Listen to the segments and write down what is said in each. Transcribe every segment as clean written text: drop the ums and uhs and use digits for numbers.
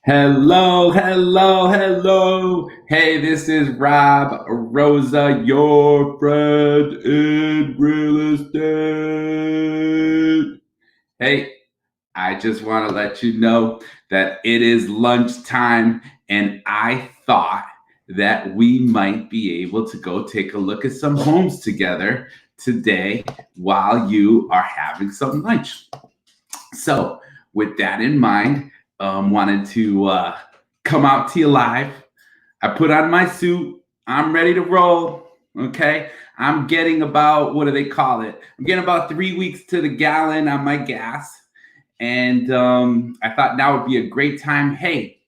Hello, hello, hello. Hey, this is Rob Rosa, your friend in real estate. Hey, I just want to let you know that it is lunchtime, and I thought that we might be able to go take a look at some homes together today while you are having some lunch. So, with that in mind, wanted to come out to you live. I put on my suit. I'm ready to roll. Okay. I'm getting about, what do they call it? I'm getting about 3 weeks to the gallon on my gas. And I thought now would be a great time. Hey,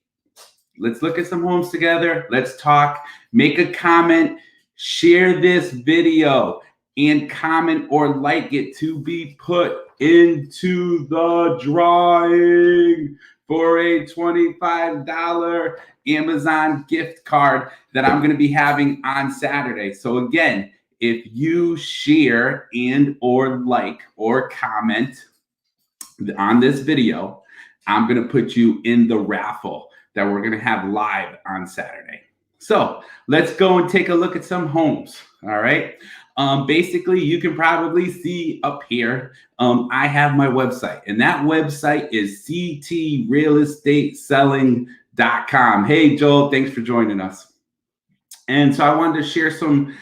let's look at some homes together. Let's talk. Make a comment. Share this video and comment or like it to be put into the drawing for a $25 Amazon gift card that I'm going to be having on Saturday. So again, if you share and or like or comment on this video, I'm going to put you in the raffle that we're going to have live on Saturday. So let's go and take a look at some homes. All right. Basically, you can probably see up here, I have my website, and that website is ctrealestateselling.com. Hey, Joel, thanks for joining us. And so I wanted to share some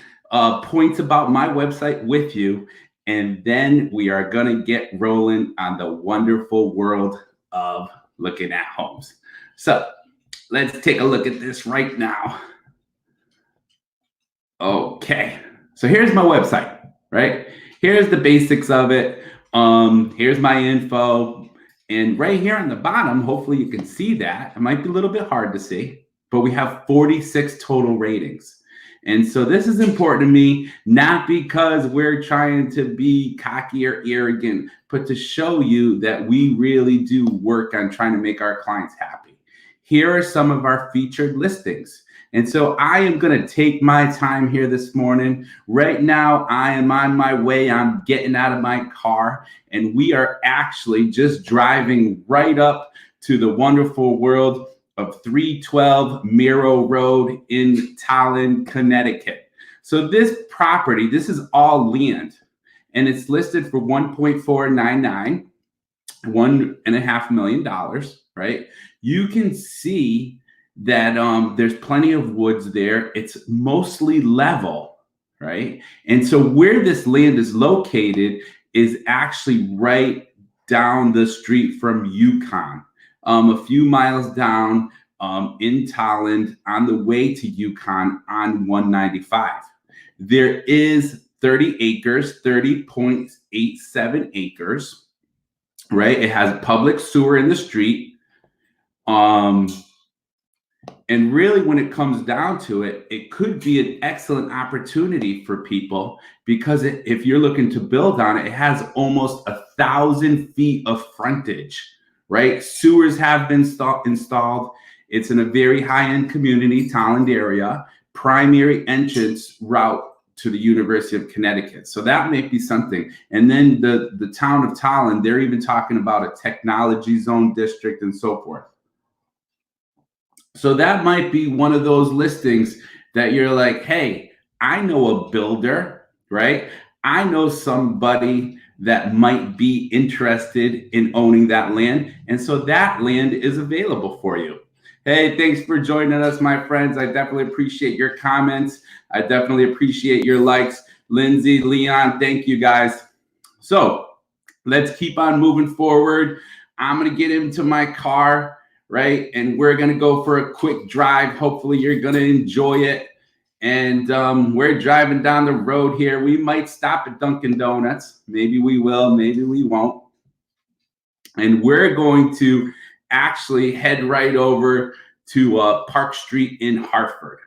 points about my website with you. And then we are going to get rolling on the wonderful world of looking at homes. So let's take a look at this right now. Okay. So here's my website, right? Here's the basics of it. Here's my info. And right here on the bottom, hopefully you can see that. It might be a little bit hard to see, but we have 46 total ratings. And so this is important to me, not because we're trying to be cocky or arrogant, but to show you that we really do work on trying to make our clients happy. Here are some of our featured listings. And so I am going to take my time here this morning. Right now, I am on my way. I'm getting out of my car, and we are actually just driving right up to the wonderful world of 312 Miro Road in Tallinn, Connecticut. So this property, this is all land, and it's listed for $1.499, $1.5 million, right? You can see that there's plenty of woods there. It's mostly level, right? And so where this land is located is actually right down the street from Yukon, a few miles down in Tallinn on the way to Yukon on 195. There is 30 acres, 30.87 acres, right? It has public sewer in the street. And really, when it comes down to it, it could be an excellent opportunity for people because if you're looking to build on it, it has almost 1,000 feet of frontage, right? Sewers have been installed. It's in a very high-end community, Tallinn area, primary entrance route to the University of Connecticut. So that may be something. And then the town of Tallinn, they're even talking about a technology zone district and so forth. So that might be one of those listings that you're like, hey, I know a builder, right? I know somebody that might be interested in owning that land. And so that land is available for you. Hey, thanks for joining us, my friends. I definitely appreciate your comments. I definitely appreciate your likes. Lindsay, Leon, thank you guys. So let's keep on moving forward. I'm going to get into my car, right? And we're going to go for a quick drive. Hopefully you're going to enjoy it. And we're driving down the road here. We might stop at Dunkin' Donuts. Maybe we will, maybe we won't. And we're going to actually head right over to Park Street in Hartford,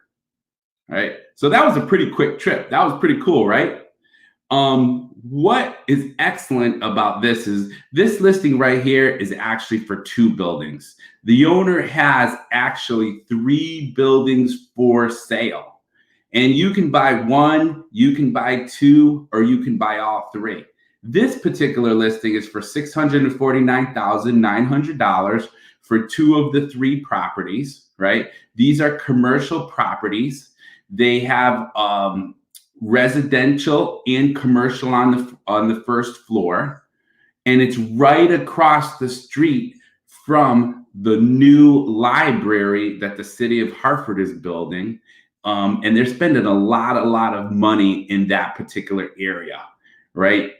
right? So that was a pretty quick trip. That was pretty cool, right? What is excellent about this is this listing right here is actually for 2 buildings. The owner has actually 3 buildings for sale, and you can buy 1, you can buy 2, or you can buy all 3. This particular listing is for $649,900 for two of the three properties, right? These are commercial properties. They have residential and commercial on the first floor, and it's right across the street from the new library that the city of Hartford is building. And they're spending a lot of money in that particular area, right?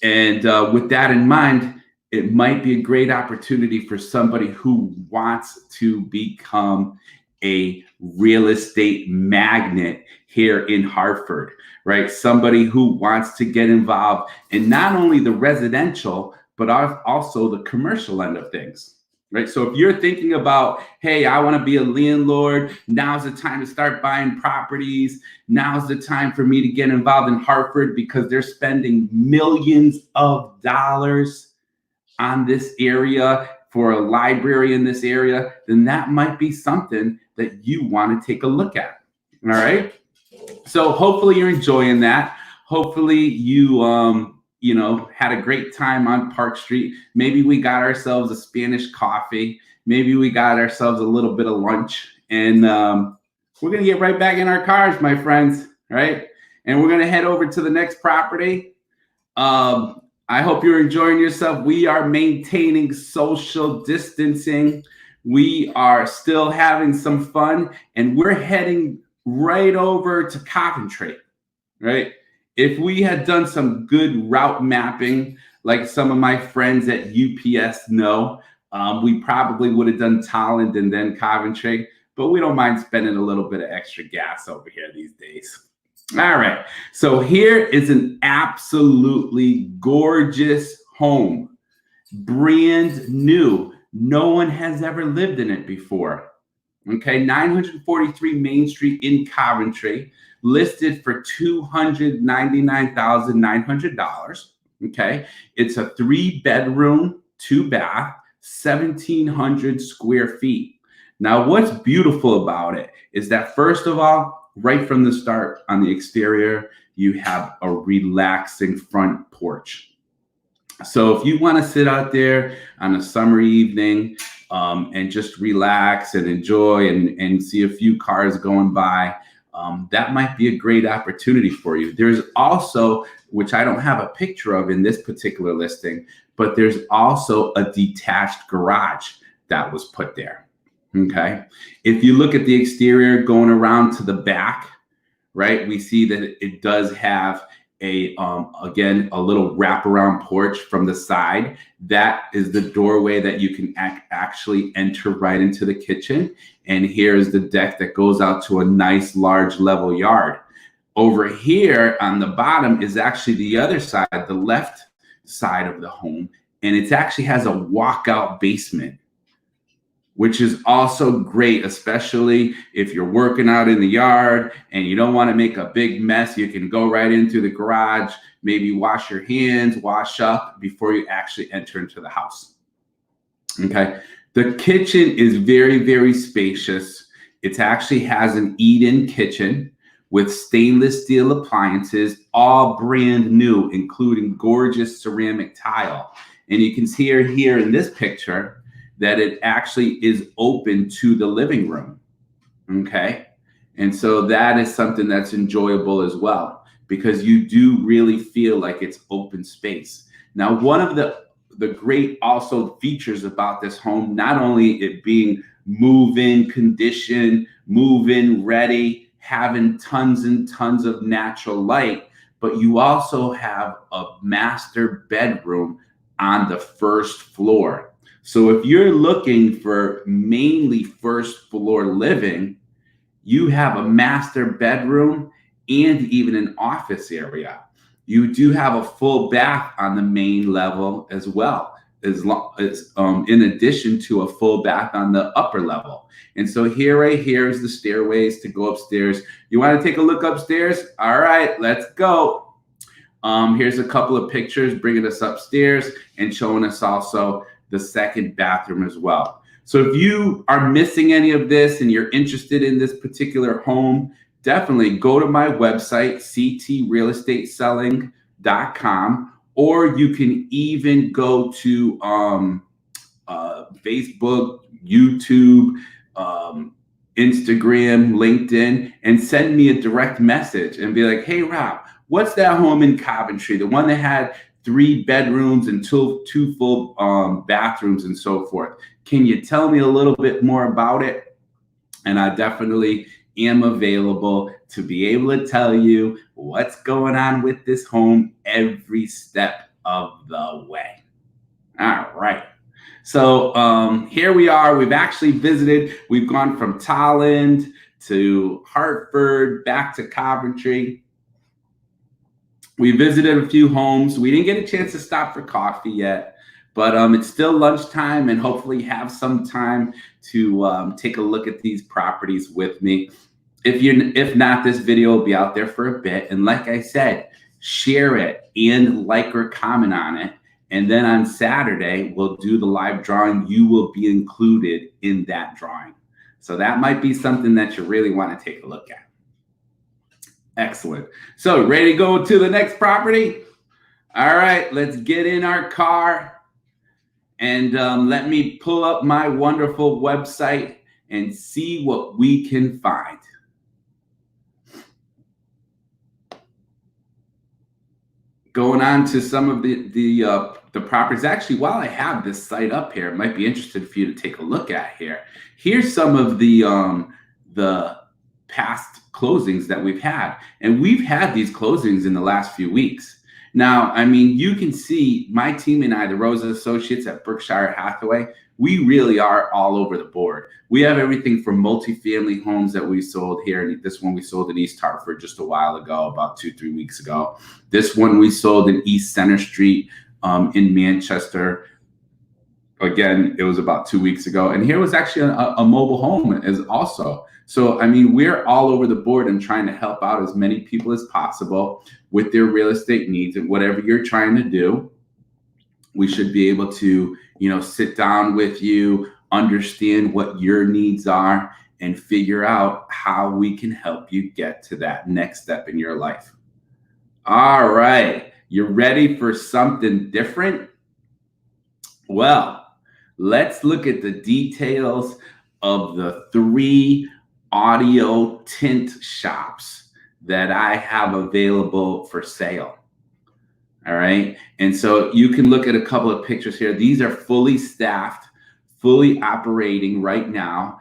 And with that in mind, it might be a great opportunity for somebody who wants to become a real estate magnate here in Hartford, right? Somebody who wants to get involved in not only the residential, but also the commercial end of things. Right. So if you're thinking about, hey, I want to be a landlord, now's the time to start buying properties. Now's the time for me to get involved in Hartford because they're spending millions of dollars on this area for a library in this area, then that might be something that you want to take a look at. All right. So hopefully you're enjoying that. Hopefully you had a great time on Park Street. Maybe we got ourselves a Spanish coffee. Maybe we got ourselves a little bit of lunch, and we're going to get right back in our cars, my friends, right? And we're going to head over to the next property. I hope you're enjoying yourself. We are maintaining social distancing. We are still having some fun, and we're heading right over to Coventry, right? If we had done some good route mapping, like some of my friends at UPS know, we probably would have done Tolland and then Coventry, but we don't mind spending a little bit of extra gas over here these days. All right, so here is an absolutely gorgeous home, brand new. No one has ever lived in it before. Okay, 943 Main Street in Coventry, listed for $299,900. Okay, it's a 3-bedroom, 2-bath, 1,700 square feet. Now, what's beautiful about it is that, first of all, right from the start on the exterior, you have a relaxing front porch. So if you want to sit out there on a summer evening and just relax and enjoy and see a few cars going by, that might be a great opportunity for you. There's also, which I don't have a picture of in this particular listing, but there's also a detached garage that was put there. Okay. If you look at the exterior going around to the back, right, we see that it does have again, a little wraparound porch from the side. That is the doorway that you can actually enter right into the kitchen. And here's the deck that goes out to a nice large level yard. Over here on the bottom is actually the other side, the left side of the home. And it actually has a walkout basement, which is also great, especially if you're working out in the yard and you don't want to make a big mess. You can go right into the garage, maybe wash your hands, wash up before you actually enter into the house. Okay. The kitchen is very, very spacious. It actually has an eat-in kitchen with stainless steel appliances, all brand new, including gorgeous ceramic tile. And you can see here in this picture that it actually is open to the living room. Okay. And so that is something that's enjoyable as well, because you do really feel like it's open space. Now, one of the great also features about this home, not only it being move-in condition, move-in ready, having tons and tons of natural light, but you also have a master bedroom on the first floor. So if you're looking for mainly first floor living, you have a master bedroom and even an office area. You do have a full bath on the main level as well, as in addition to a full bath on the upper level. And so right here is the stairways to go upstairs. You want to take a look upstairs? All right, let's go. Here's a couple of pictures bringing us upstairs and showing us also the second bathroom as well. So if you are missing any of this and you're interested in this particular home, definitely go to my website, ctrealestateselling.com, or you can even go to Facebook, YouTube, Instagram, LinkedIn, and send me a direct message and be like, hey, Rob, what's that home in Coventry? The one that had 3 bedrooms and two full bathrooms and so forth. Can you tell me a little bit more about it? And I definitely am available to be able to tell you what's going on with this home every step of the way. All right. So here we are. We've actually visited. We've gone from Tolland to Hartford, back to Coventry. We visited a few homes. We didn't get a chance to stop for coffee yet, but it's still lunchtime, and hopefully have some time to take a look at these properties with me. If not, this video will be out there for a bit. And like I said, share it and like or comment on it. And then on Saturday, we'll do the live drawing. You will be included in that drawing. So that might be something that you really want to take a look at. Excellent. So ready to go to the next property? All right, let's get in our car and let me pull up my wonderful website and see what we can find. Going on to some of the properties. Actually, while I have this site up here, it might be interesting for you to take a look at here. Here's some of the past closings that we've had. And we've had these closings in the last few weeks. Now, I mean, you can see my team and I, the Rosa Associates at Berkshire Hathaway, we really are all over the board. We have everything from multifamily homes that we sold here. And this one we sold in East Hartford just a while ago, about 2-3 weeks ago. This one we sold in East Center Street in Manchester. Again, it was about 2 weeks ago. And here was actually a mobile home as also. So, I mean, we're all over the board and trying to help out as many people as possible with their real estate needs. And whatever you're trying to do, we should be able to, sit down with you, understand what your needs are, and figure out how we can help you get to that next step in your life. All right. You ready for something different? Well, let's look at the details of the 3 audio tint shops that I have available for sale. All right. And so you can look at a couple of pictures here. These are fully staffed, fully operating right now.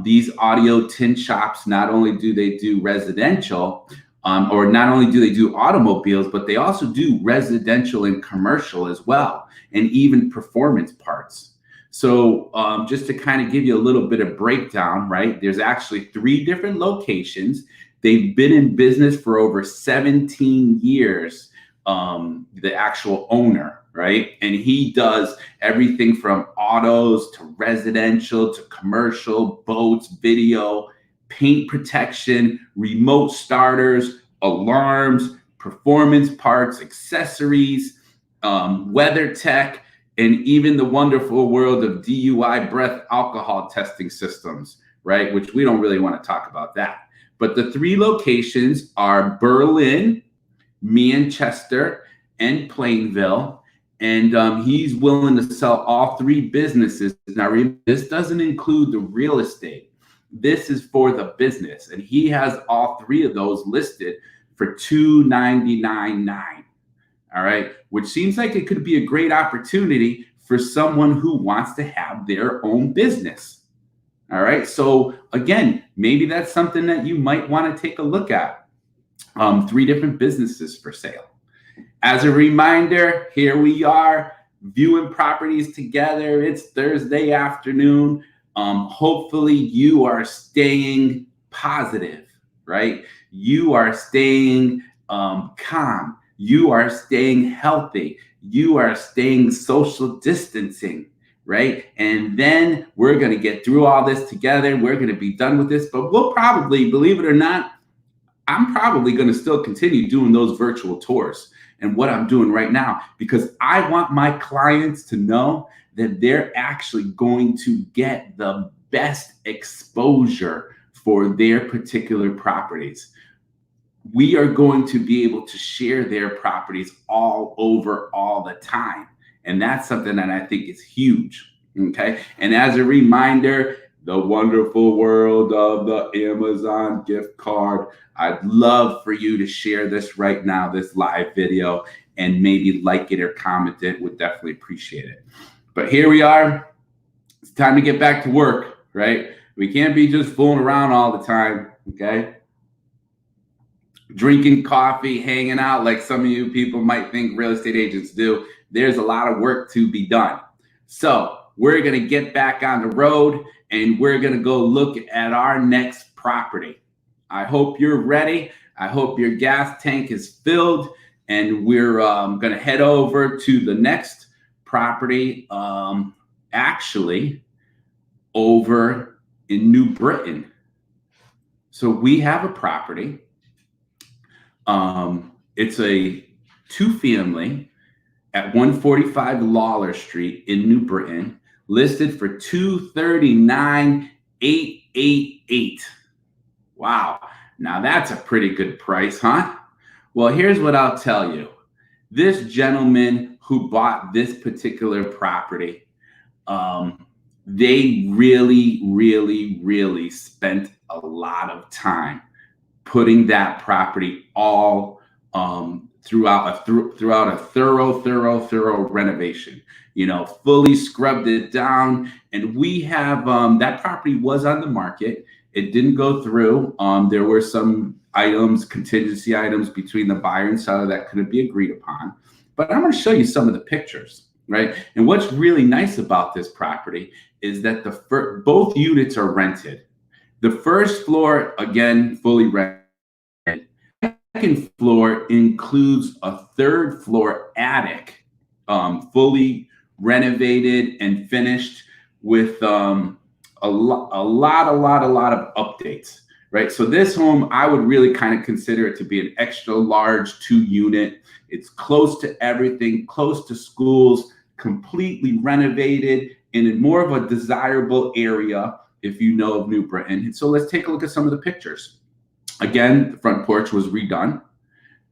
These audio tint shops, not only do they do residential, or not only do they do automobiles, but they also do residential and commercial as well, and even performance parts. So just to kind of give you a little bit of breakdown, right? There's actually 3 different locations. They've been in business for over 17 years, the actual owner, right? And he does everything from autos to residential to commercial, boats, video, paint protection, remote starters, alarms, performance parts, accessories, weather tech, and even the wonderful world of DUI breath alcohol testing systems, right? Which we don't really want to talk about that. But the 3 locations are Berlin, Manchester, and Plainville. And he's willing to sell all 3 businesses. Now, this doesn't include the real estate. This is for the business. And he has all 3 of those listed for $299.9. All right, which seems like it could be a great opportunity for someone who wants to have their own business. All right, so again, maybe that's something that you might want to take a look at. 3 different businesses for sale. As a reminder, here we are viewing properties together. It's Thursday afternoon. Hopefully you are staying positive, right? You are staying calm. You are staying healthy. You are staying social distancing, right? And then we're going to get through all this together. We're going to be done with this, but we'll probably, believe it or not, I'm probably going to still continue doing those virtual tours and what I'm doing right now, because I want my clients to know that they're actually going to get the best exposure for their particular properties. we are going to be able to share their properties all over all the time. And that's something that I think is huge. Okay. And as a reminder, the wonderful world of the Amazon gift card. I'd love for you to share this right now, this live video, and maybe like it or comment it. Would definitely appreciate it. But here we are. It's time to get back to work, right? We can't be just fooling around all the time, okay? Drinking coffee, hanging out like some of you people might think real estate agents do. There's a lot of work to be done. So we're going to get back on the road and we're going to go look at our next property. I hope you're ready. I hope your gas tank is filled, and we're going to head over to the next property, actually over in New Britain. So we have a property. It's a 2-family at 145 Lawler Street in New Britain, listed for $239,888. Wow. Now that's a pretty good price, huh? Well, here's what I'll tell you. This gentleman who bought this particular property, they really spent a lot of time putting that property all throughout a thorough renovation. You know, fully scrubbed it down, and we have that property was on the market. It didn't go through. There were some contingency items between the buyer and seller that couldn't be agreed upon. But I'm going to show you some of the pictures, right? And what's really nice about this property is that both units are rented. The first floor, again, fully rented. The second floor includes a third floor attic, fully renovated and finished with a lot of updates, right? So this home, I would really kind of consider it to be an extra large 2-unit. It's close to everything, close to schools, completely renovated in more of a desirable area if you know of New Britain. And so let's take a look at some of the pictures. Again, the front porch was redone.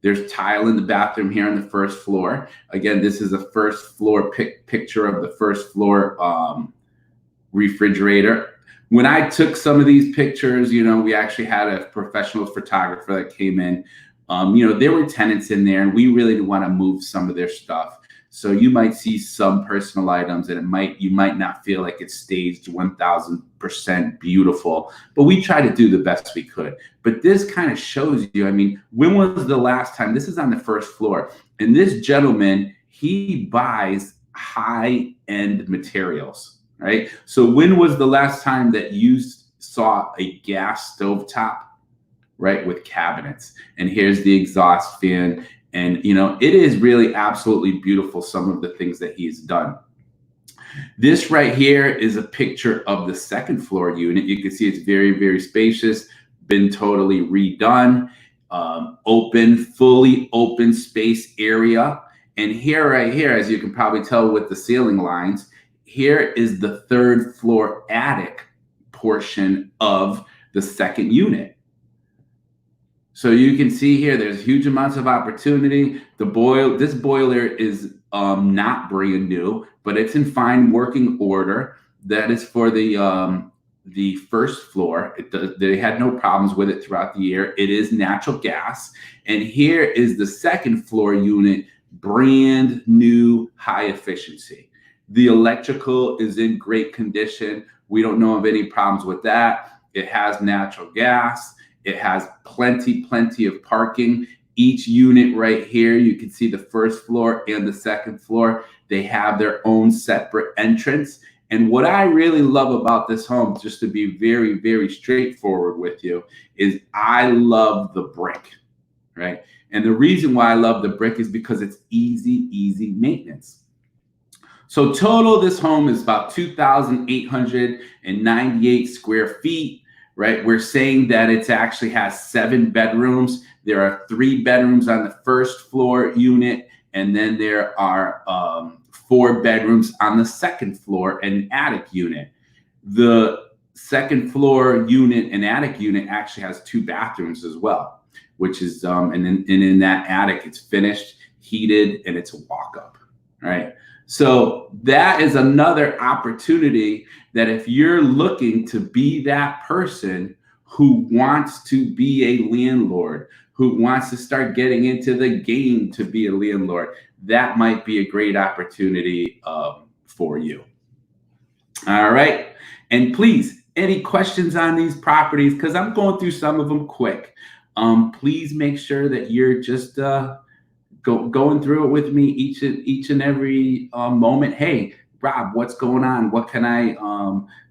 There's tile in the bathroom here on the first floor. Again, this is a first floor picture of the first floor refrigerator. When I took some of these pictures, you know, we actually had a professional photographer that came in. You know, there were tenants in there, and we really didn't want to move some of their stuff. So you might see some personal items, and you might not feel like it's staged 1000% beautiful, but we try to do the best we could. But this kind of shows you, I mean, when was the last time? This is on the first floor, and this gentleman, he buys high-end materials, right? So when was the last time that you saw a gas stovetop, right, with cabinets? And here's the exhaust fan. And, you know, it is really absolutely beautiful, some of the things that he's done. This right here is a picture of the second floor unit. You can see it's very spacious, been totally redone, fully open space area. And here, right here, as you can probably tell with the ceiling lines, here is the third floor attic portion of the second unit. So you can see here, there's huge amounts of opportunity. This boiler is not brand new, but it's in fine working order. That is for the first floor. They had no problems with it throughout the year. It is natural gas. And here is the second floor unit, brand new, high efficiency. The electrical is in great condition. We don't know of any problems with that. It has natural gas. It has plenty of parking. Each unit right here, you can see the first floor and the second floor, they have their own separate entrance. And what I really love about this home, just to be very straightforward with you, is I love the brick, right? And the reason why I love the brick is because it's easy maintenance. So total, this home is about 2,898 square feet. Right, we're saying that it actually has 7 bedrooms. There are 3 bedrooms on the first floor unit, and then there are 4 bedrooms on the second floor and attic unit. The second floor unit and attic unit actually has 2 bathrooms as well. which is and in that attic, it's finished, heated, and it's a walk up, right? So that is another opportunity that if you're looking to be that person who wants to be a landlord, who wants to start getting into the game to be a landlord, that might be a great opportunity for you. All right. And please, any questions on these properties? Because I'm going through some of them quick. Please make sure that you're just going through it with me each and every moment. Hey, Rob, what's going on? What can I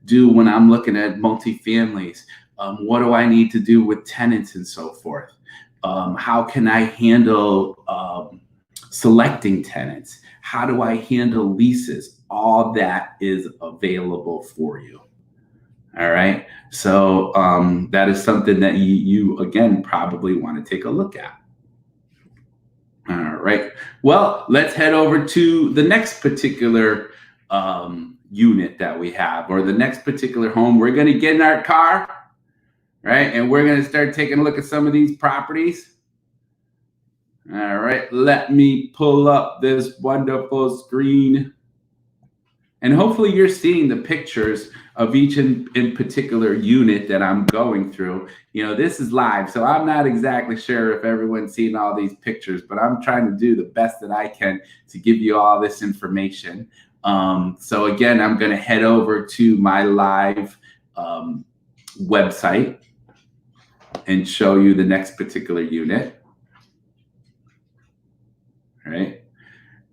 do when I'm looking at multifamilies? What do I need to do with tenants and so forth? How can I handle selecting tenants? How do I handle leases? All that is available for you. All right. So that is something that you again probably want to take a look at. All right. Well, let's head over to the next particular unit that we have, or the next particular home. We're going to get in our car, right? And we're going to start taking a look at some of these properties. All right. Let me pull up this wonderful screen. And hopefully you're seeing the pictures of each in particular unit that I'm going through. You know, this is live, so I'm not exactly sure if everyone's seen all these pictures, but I'm trying to do the best that I can to give you all this information. So again, I'm going to head over to my live website and show you the next particular unit. All right.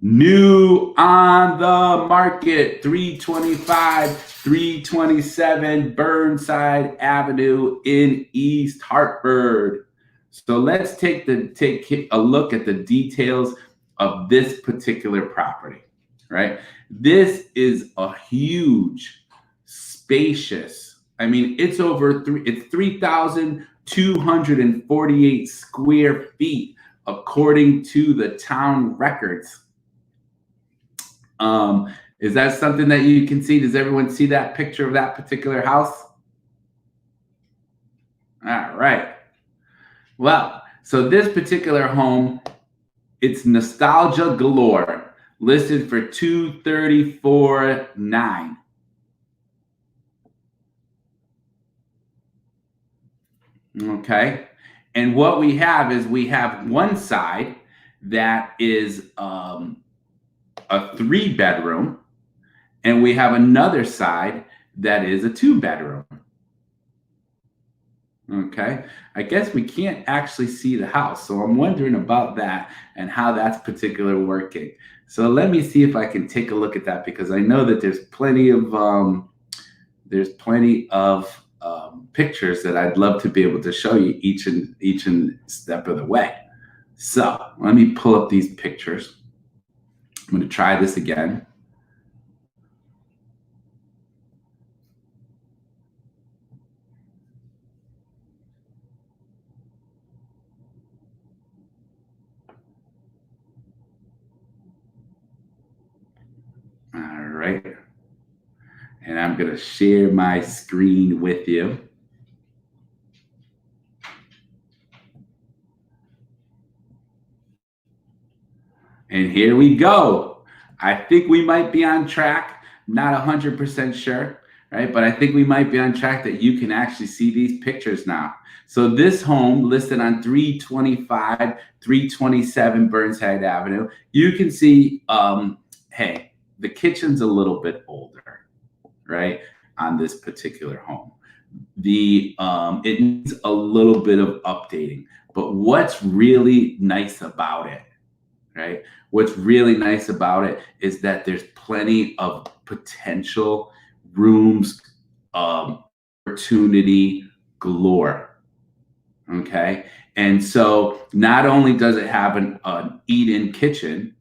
New on the market, 325, 327 Burnside Avenue in East Hartford. So let's take a look at the details of this particular property, right? This is a huge, spacious, I mean, it's 3,248 square feet according to the town records. Is that something that you can see? Does everyone see that picture of that particular house? All right. Well, so this particular home, it's nostalgia galore, listed for $234,900. Okay. And what we have is we have one side that is a 3-bedroom, and we have another side that is a 2-bedroom. Okay, I guess we can't actually see the house, so I'm wondering about that and how that's particularly working. So let me see if I can take a look at that, because I know that there's plenty of pictures that I'd love to be able to show you each and step of the way. So let me pull up these pictures. I'm going to try this again. All right. And I'm going to share my screen with you. And here we go. I think we might be on track. Not 100% sure, right? But I think we might be on track that you can actually see these pictures now. So this home listed on 325, 327 Burnside Avenue. You can see, hey, the kitchen's a little bit older, right? On this particular home. It needs a little bit of updating. But what's really nice about it, right? What's really nice about it is that there's plenty of potential rooms, opportunity galore. Okay. And so not only does it have an eat-in kitchen,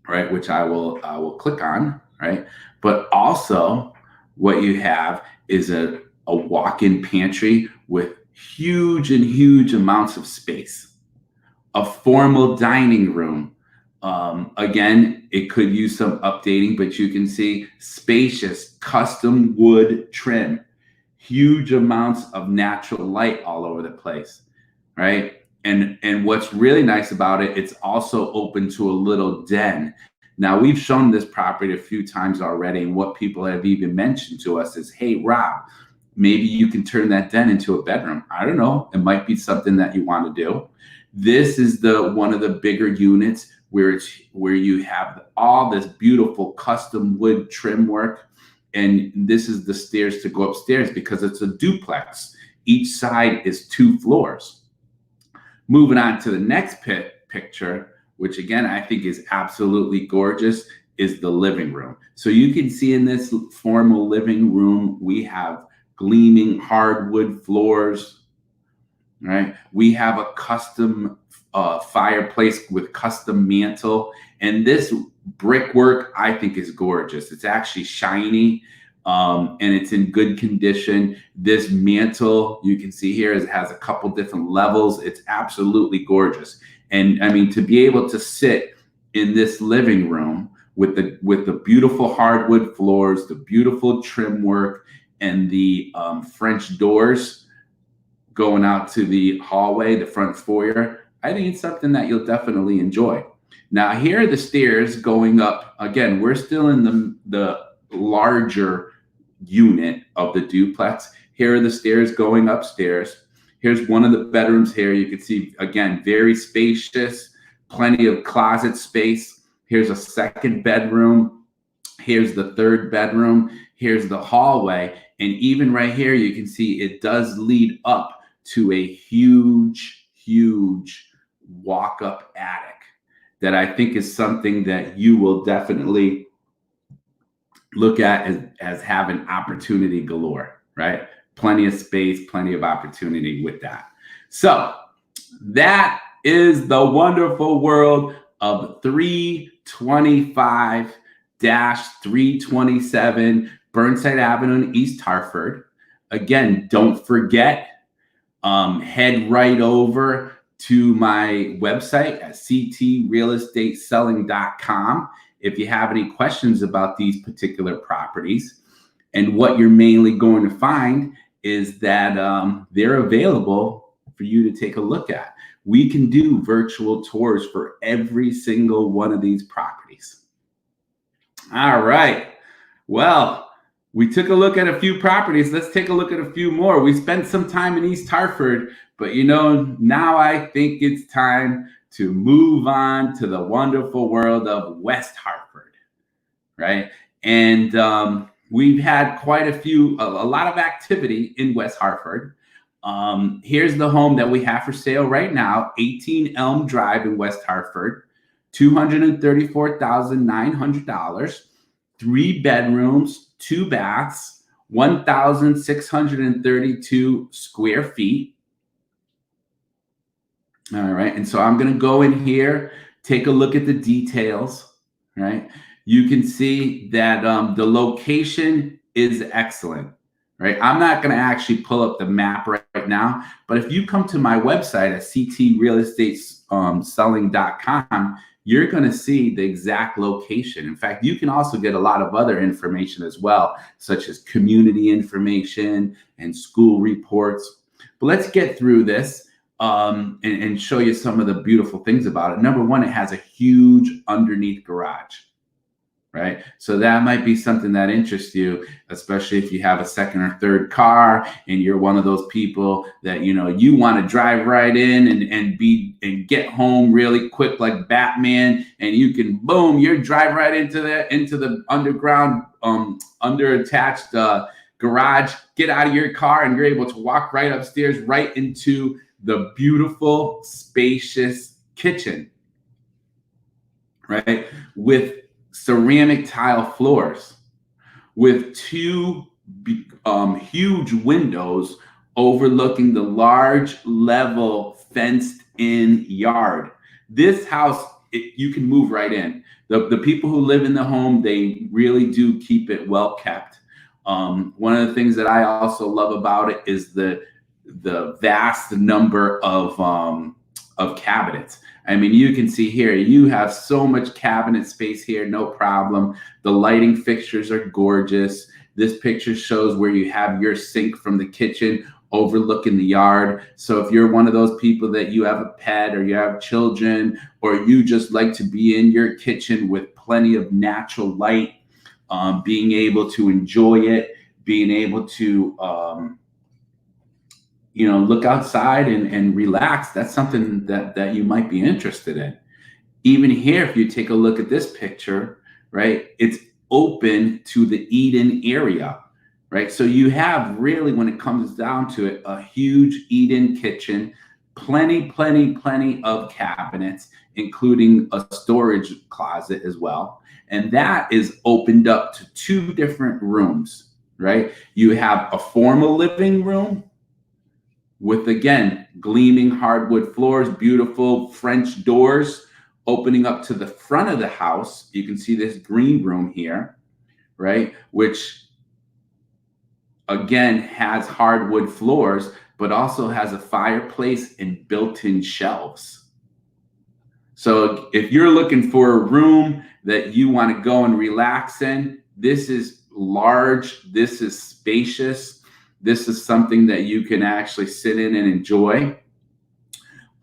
right, which I will click on, right? But also what you have is a walk-in pantry with huge amounts of space. A formal dining room. Again, it could use some updating, but you can see spacious custom wood trim. huge amounts of natural light all over the place, right? And what's really nice about it, it's also open to a little den. Now, we've shown this property a few times already, and what people have even mentioned to us is, hey, Rob, maybe you can turn that den into a bedroom. I don't know. It might be something that you want to do. This is the one of the bigger units where you have all this beautiful custom wood trim work. And this is the stairs to go upstairs because it's a duplex. Each side is 2 floors. Moving on to the next picture, which again, I think is absolutely gorgeous, is the living room. So you can see in this formal living room, we have gleaming hardwood floors, right? We have a custom fireplace with custom mantle. And this brickwork, I think, is gorgeous. It's actually shiny. And it's in good condition. This mantle, you can see here, it has a couple different levels. It's absolutely gorgeous. And I mean, to be able to sit in this living room with the beautiful hardwood floors, the beautiful trim work, and the French doors going out to the hallway, the front foyer, I think it's something that you'll definitely enjoy. Now, here are the stairs going up. Again, we're still in the larger unit of the duplex. Here are the stairs going upstairs. Here's one of the bedrooms here. You can see, again, very spacious, plenty of closet space. Here's a second bedroom. Here's the third bedroom. Here's the hallway. And even right here, you can see it does lead up to a huge, huge walk-up attic that I think is something that you will definitely look at as having opportunity galore, right? Plenty of space, plenty of opportunity with that. So that is the wonderful world of 325-327 Burnside Avenue in East Hartford. Again, don't forget, head right over to my website at ctrealestateselling.com if you have any questions about these particular properties. And what you're mainly going to find is that they're available for you to take a look at. We can do virtual tours for every single one of these properties. All right. Well, we took a look at a few properties. Let's take a look at a few more. We spent some time in East Hartford, but now I think it's time to move on to the wonderful world of West Hartford, right? And we've had quite a lot of activity in West Hartford. Here's the home that we have for sale right now, 18 Elm Drive in West Hartford, $234,900, 3 bedrooms, 2 baths, 1,632 square feet. All right, and so I'm going to go in here, take a look at the details, right? You can see that the location is excellent, right? I'm not going to actually pull up the map right now, but if you come to my website at ctrealestateselling.com, you're going to see the exact location. In fact, you can also get a lot of other information as well, such as community information and school reports. But let's get through this and show you some of the beautiful things about it. Number one, it has a huge underneath garage, right? So that might be something that interests you, especially if you have a second or third car and you're one of those people that, you want to drive right in and get home really quick like Batman, and you can, boom, you drive right into the underground, under attached garage, get out of your car, and you're able to walk right upstairs, right into the beautiful, spacious kitchen, right? With ceramic tile floors, with 2 huge windows overlooking the large level fenced in yard. This house, you can move right in. The people who live in the home, they really do keep it well kept. One of the things that I also love about it is the vast number of cabinets. I mean, you can see here, you have so much cabinet space here, no problem. The lighting fixtures are gorgeous. This picture shows where you have your sink from the kitchen overlooking the yard. So if you're one of those people that you have a pet or you have children, or you just like to be in your kitchen with plenty of natural light, being able to enjoy it, being able to look outside and relax, that's something that you might be interested in. Even here, if you take a look at this picture, right, it's open to the eat-in area, right? So you have really, when it comes down to it, a huge eat-in kitchen, plenty of cabinets, including a storage closet as well. And that is opened up to 2 different rooms, right? You have a formal living room with, again, gleaming hardwood floors, beautiful French doors opening up to the front of the house. You can see this green room here, right? Which again has hardwood floors, but also has a fireplace and built-in shelves. So if you're looking for a room that you want to go and relax in, this is large, this is spacious, this is something that you can actually sit in and enjoy.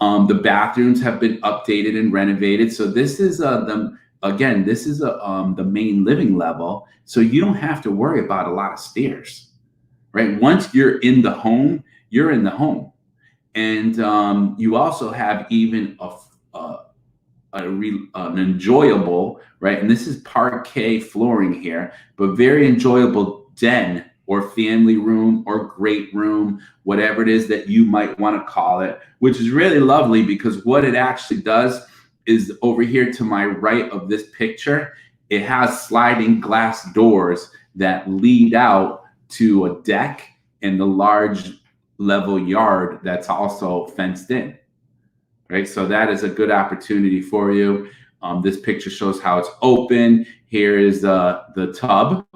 The bathrooms have been updated and renovated. So this is the main living level. So you don't have to worry about a lot of stairs, right? Once you're in the home, you're in the home. And you also have even an enjoyable, right? And this is parquet flooring here, but very enjoyable den or family room or great room, whatever it is that you might want to call it, which is really lovely because what it actually does is over here to my right of this picture, it has sliding glass doors that lead out to a deck and the large level yard that's also fenced in, right? So that is a good opportunity for you. This picture shows how it's open. Here is the tub,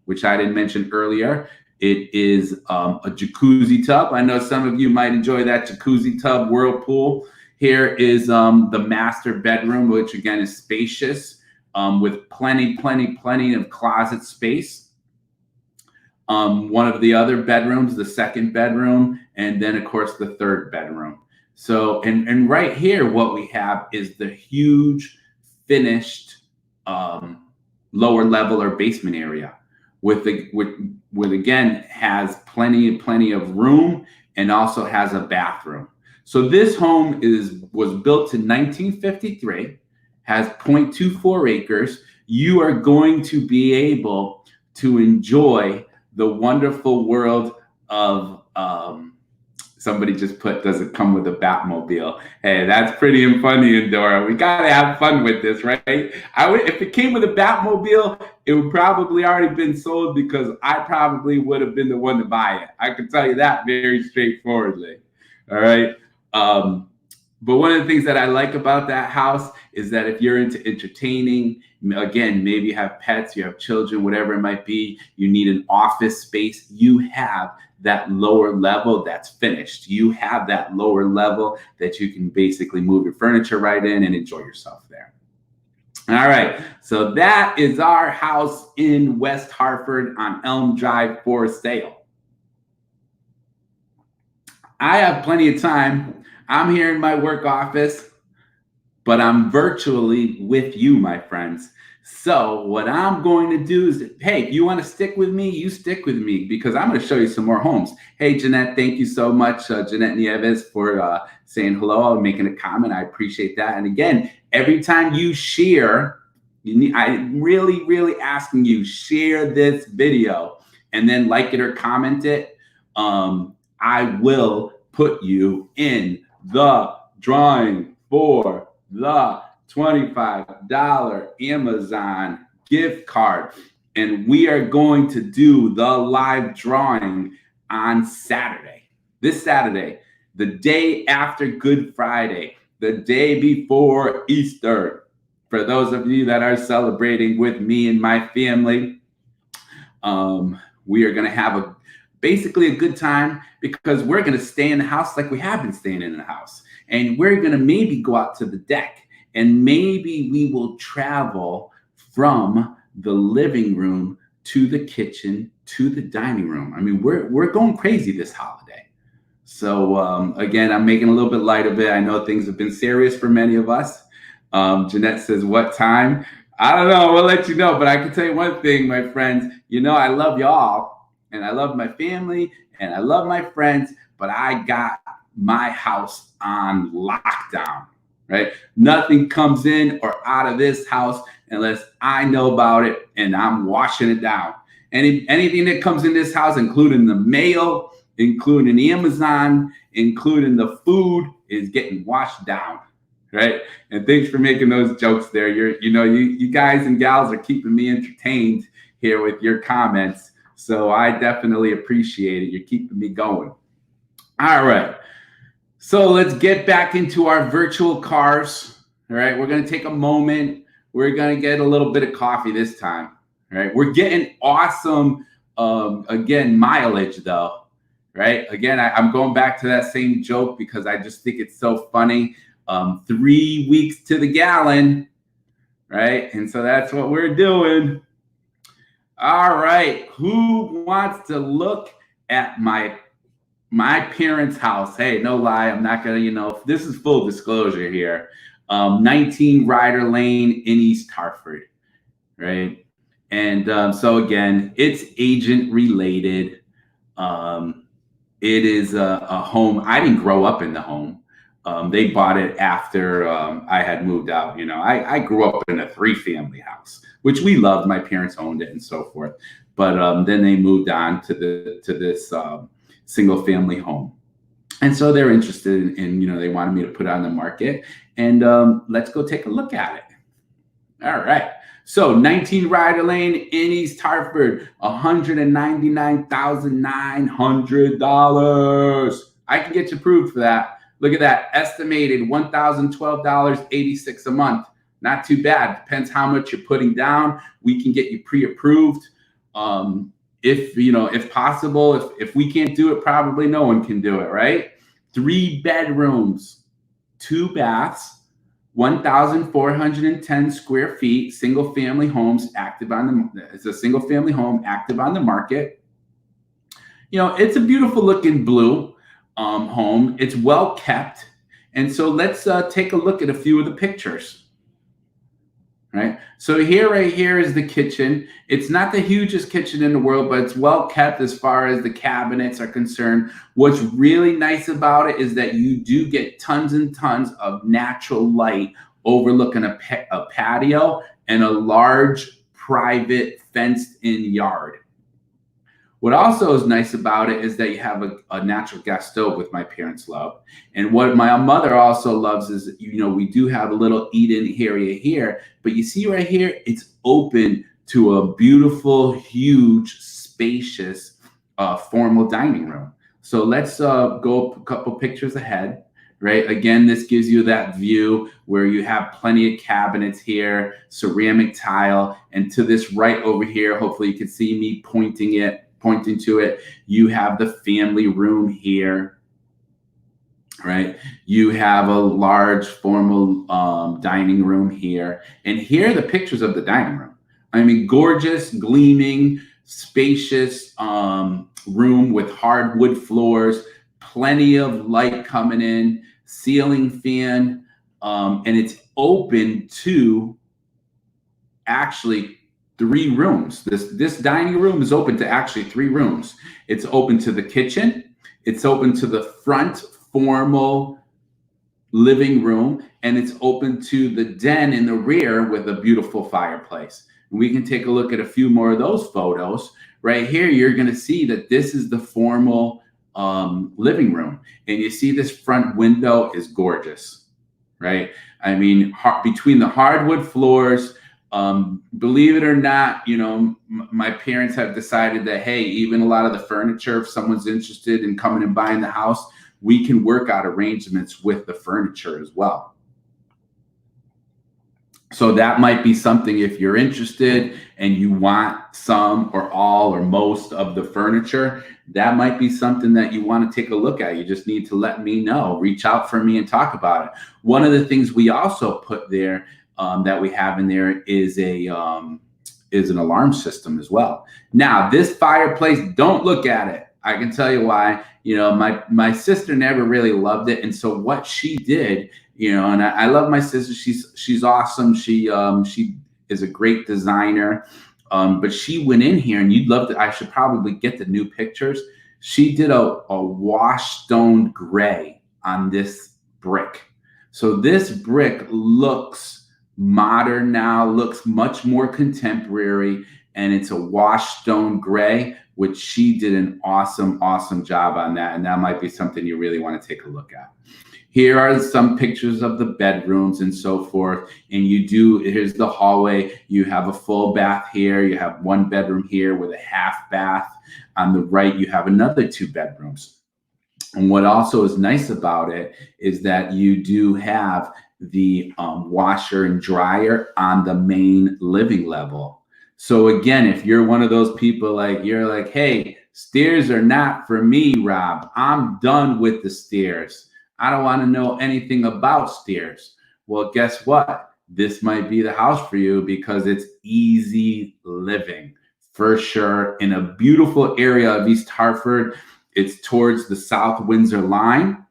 which I didn't mention earlier. It is a jacuzzi tub. I know some of you might enjoy that jacuzzi tub whirlpool. Here is the master bedroom, which again is spacious with plenty of closet space. One of the other bedrooms, the second bedroom, and then of course the third bedroom. So, and right here, what we have is the huge finished lower level or basement area with again has plenty of room and also has a bathroom. So this home was built in 1953, has 0.24 acres. You are going to be able to enjoy the wonderful world of somebody just put, does it come with a Batmobile? Hey, that's pretty and funny, Endora. We got to have fun with this, right? If it came with a Batmobile, it would probably already been sold because I probably would have been the one to buy it. I can tell you that very straightforwardly. All right. But one of the things that I like about that house is that if you're into entertaining, again, maybe you have pets, you have children, whatever it might be, you need an office space, you have that lower level that's finished. You have that lower level that you can basically move your furniture right in and enjoy yourself there. All right, so that is our house in West Hartford on Elm Drive for sale. I have plenty of time. I'm here in my work office, but I'm virtually with you, my friends. So what I'm going to do is, hey, if you want to stick with me, you stick with me because I'm going to show you some more homes. Hey, Jeanette, thank you so much, Jeanette Nieves, for saying hello and making a comment. I appreciate that. And again, every time you share, I'm really asking you, share this video and then like it or comment it. I will put you in the drawing for the $25 Amazon gift card. And we are going to do the live drawing on Saturday. This Saturday, the day after Good Friday, the day before Easter. For those of you that are celebrating with me and my family, we are going to have basically a good time because we're going to stay in the house like we have been staying in the house. And we're going to maybe go out to the deck. And maybe we will travel from the living room to the kitchen to the dining room. I mean, we're going crazy this holiday. So again, I'm making a little bit light of it. I know things have been serious for many of us. Jeanette says, "What time?" I don't know. We'll let you know. But I can tell you one thing, my friends. You know, I love y'all, and I love my family, and I love my friends. But I got my house on lockdown. Right? Nothing comes in or out of this house unless I know about it, and I'm washing it down. Anything that comes in this house, including the mail, including Amazon, including the food, is getting washed down, right? And thanks for making those jokes there. You guys and gals are keeping me entertained here with your comments. So I definitely appreciate it. You're keeping me going. All right. So let's get back into our virtual cars. All right. We're going to take a moment. We're going to get a little bit of coffee this time. All right. We're getting awesome, again, mileage though. Right. Again, I'm going back to that same joke because I just think it's so funny. 3 weeks to the gallon. Right. And so that's what we're doing. All right. Who wants to look at my parents' house? Hey, no lie. I'm not going to, this is full disclosure here. 19 Ryder Lane in East Hartford. Right. And so again, it's agent related. It is a home. I didn't grow up in the home. They bought it after I had moved out. I grew up in a 3-family house, which we loved. My parents owned it and so forth. But then they moved on to this single family home. And so they're interested in, they wanted me to put it on the market. And let's go take a look at it. All right. So 19 Ryder Lane in East Hartford, $199,900. I can get you approved for that. Look at that, estimated $1,012.86 a month. Not too bad. Depends how much you're putting down. We can get you pre-approved. If possible, if we can't do it, probably no one can do it, right? 3 bedrooms, 2 baths. 1,410 square feet, single family homes it's a single family home active on the market. It's a beautiful looking blue home. It's well kept. And so let's take a look at a few of the pictures. Right. So right here is the kitchen. It's not the hugest kitchen in the world, but it's well kept as far as the cabinets are concerned. What's really nice about it is that you do get tons and tons of natural light overlooking a patio and a large private fenced in yard. What also is nice about it is that you have a natural gas stove, with my parents love. And what my mother also loves is, we do have a little eat-in area here, but you see right here, it's open to a beautiful, huge, spacious, formal dining room. So let's go a couple pictures ahead, right? Again, this gives you that view where you have plenty of cabinets here, ceramic tile, and to this right over here, hopefully you can see me pointing to it, you have the family room here, right? You have a large formal dining room here. And here are the pictures of the dining room. I mean, gorgeous, gleaming, spacious room with hardwood floors, plenty of light coming in, ceiling fan, and it's open to actually 3 rooms. This dining room is open to actually 3 rooms. It's open to the kitchen. It's open to the front formal living room, and it's open to the den in the rear with a beautiful fireplace. And we can take a look at a few more of those photos. Right here, you're going to see that this is the formal living room, and you see this front window is gorgeous, right? I mean, between the hardwood floors. Believe it or not, my parents have decided that, hey, even a lot of the furniture, if someone's interested in coming and buying the house, we can work out arrangements with the furniture as well. So that might be something, if you're interested and you want some or all or most of the furniture, that might be something that you want to take a look at. You just need to let me know, reach out for me and talk about it. One of the things we also put there that we have in there is is an alarm system as well. Now, this fireplace, don't look at it. I can tell you why. My sister never really loved it, and so what she did, and I love my sister. She's awesome. She is a great designer. But she went in here, and you'd love to. I should probably get the new pictures. She did a wash stone gray on this brick. So this brick looks modern now, looks much more contemporary, and it's a wash stone gray, which she did an awesome job on that. And that might be something you really want to take a look at. Here are some pictures of the bedrooms and so forth. And here's the hallway. You have a full bath here. You have one bedroom here with a half bath. On the right, you have another 2 bedrooms. And what also is nice about it is that you do have the washer and dryer on the main living level. So again, if you're one of those people you're like, hey, stairs are not for me, Rob. I'm done with the stairs. I don't want to know anything about stairs. Well, guess what? This might be the house for you because it's easy living for sure in a beautiful area of East Hartford. It's towards the South Windsor line,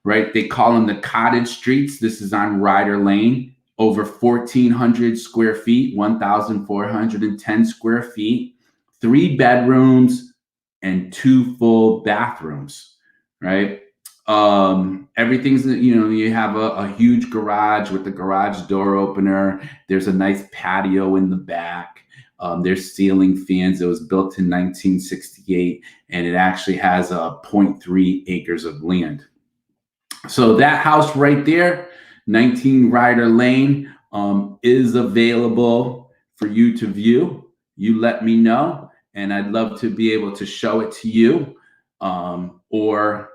right? They call them the cottage streets. This is on Ryder Lane, over 1,400 square feet, 1,410 square feet, 3 bedrooms and 2 full bathrooms, right? Everything's, you have a huge garage with the garage door opener. There's a nice patio in the back. There's ceiling fans. It was built in 1968, and it actually has 0.3 acres of land. So that house right there, 19 Ryder Lane, is available for you to view. You let me know, and I'd love to be able to show it to you, or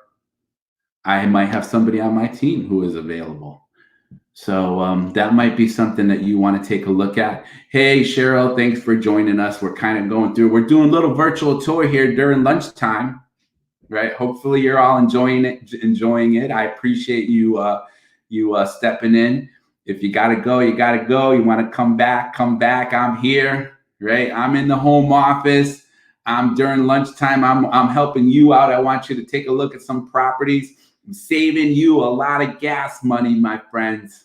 I might have somebody on my team who is available. So that might be something that you want to take a look at. Hey, Cheryl, thanks for joining us. We're kind of going through, we're doing a little virtual tour here during lunchtime, right? Hopefully you're all enjoying it. I appreciate you stepping in. If you got to go, you got to go. You want to come back. I'm here, right? I'm in the home office. I'm during lunchtime. I'm helping you out. I want you to take a look at some properties. I'm saving you a lot of gas money, my friends,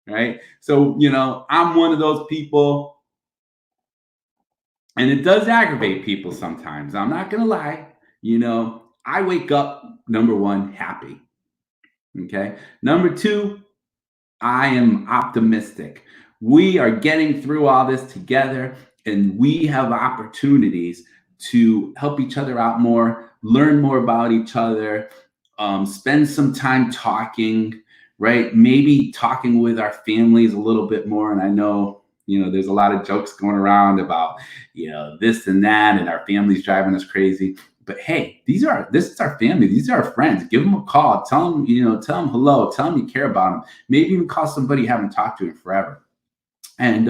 right? So, I'm one of those people, and it does aggravate people sometimes. I'm not going to lie. I wake up, number 1, happy. Okay. Number 2, I am optimistic. We are getting through all this together, and we have opportunities to help each other out more, learn more about each other, spend some time talking, right? Maybe talking with our families a little bit more. And I know, there's a lot of jokes going around about, this and that, and our families driving us crazy. But hey, this is our family. These are our friends. Give them a call. Tell them, tell them hello. Tell them you care about them. Maybe even call somebody you haven't talked to in forever. And,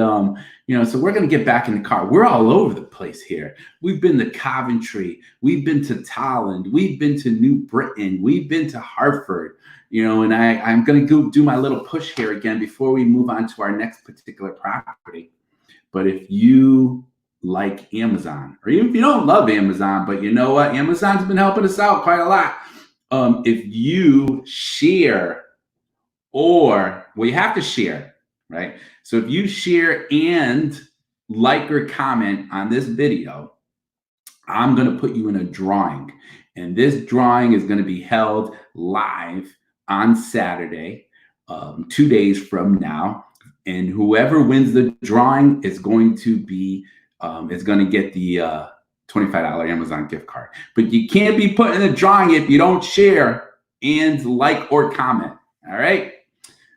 so we're going to get back in the car. We're all over the place here. We've been to Coventry. We've been to Tolland. We've been to New Britain. We've been to Hartford, and I'm going to go do my little push here again before we move on to our next particular property. But if you like Amazon, or even if you don't love Amazon, but you know what? Amazon's been helping us out quite a lot. If you share, you have to share, right? So if you share and like or comment on this video, I'm going to put you in a drawing. And this drawing is going to be held live on Saturday, 2 days from now. And whoever wins the drawing is going to get the $25 Amazon gift card. But you can't be put in the drawing if you don't share and like or comment. All right.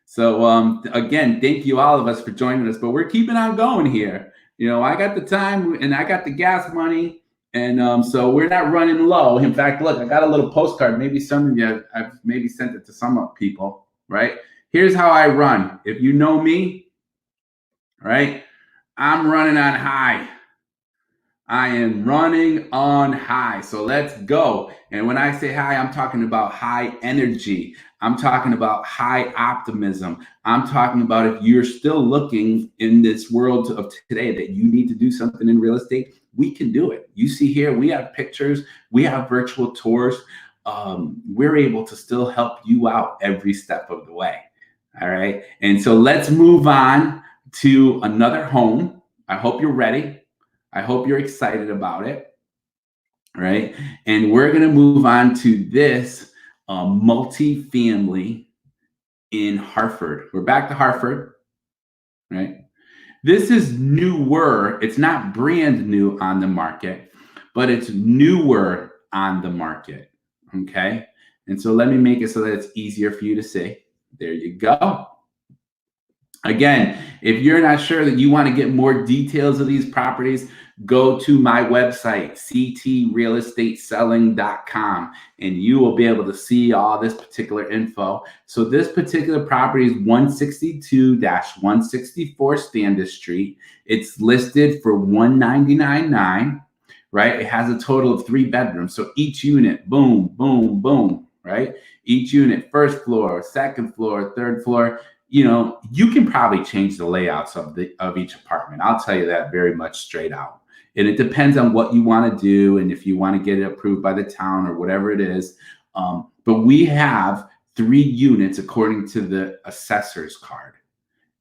So again, thank you all of us for joining us, but we're keeping on going here. I got the time and I got the gas money, and so we're not running low. In fact, look, I got a little postcard. Maybe some of you, I've maybe sent it to some people, right? Here's how I run. If you know me, right, I'm running on high. I am running on high. So let's go. And when I say high, I'm talking about high energy. I'm talking about high optimism. I'm talking about if you're still looking in this world of today that you need to do something in real estate, we can do it. You see here, we have pictures, we have virtual tours. We're able to still help you out every step of the way. All right. And so let's move on to another home. I hope you're ready. I hope you're excited about it, right? And we're going to move on to this multi-family in Hartford. We're back to Hartford, right? This is newer. It's not brand new on the market, but it's newer on the market, okay? And so let me make it so that it's easier for you to see. There you go. Again, if you're not sure that you want to get more details of these properties, go to my website, ctrealestateselling.com, and you will be able to see all this particular info. So this particular property is 162-164 Standish Street. It's listed for $199.9, right? It has a total of 3 bedrooms. So each unit, boom, boom, boom, right? Each unit, first floor, second floor, third floor. You know, you can probably change the layouts of each apartment. I'll tell you that very much straight out. And it depends on what you want to do and if you want to get it approved by the town or whatever it is. But we have 3 units according to the assessor's card.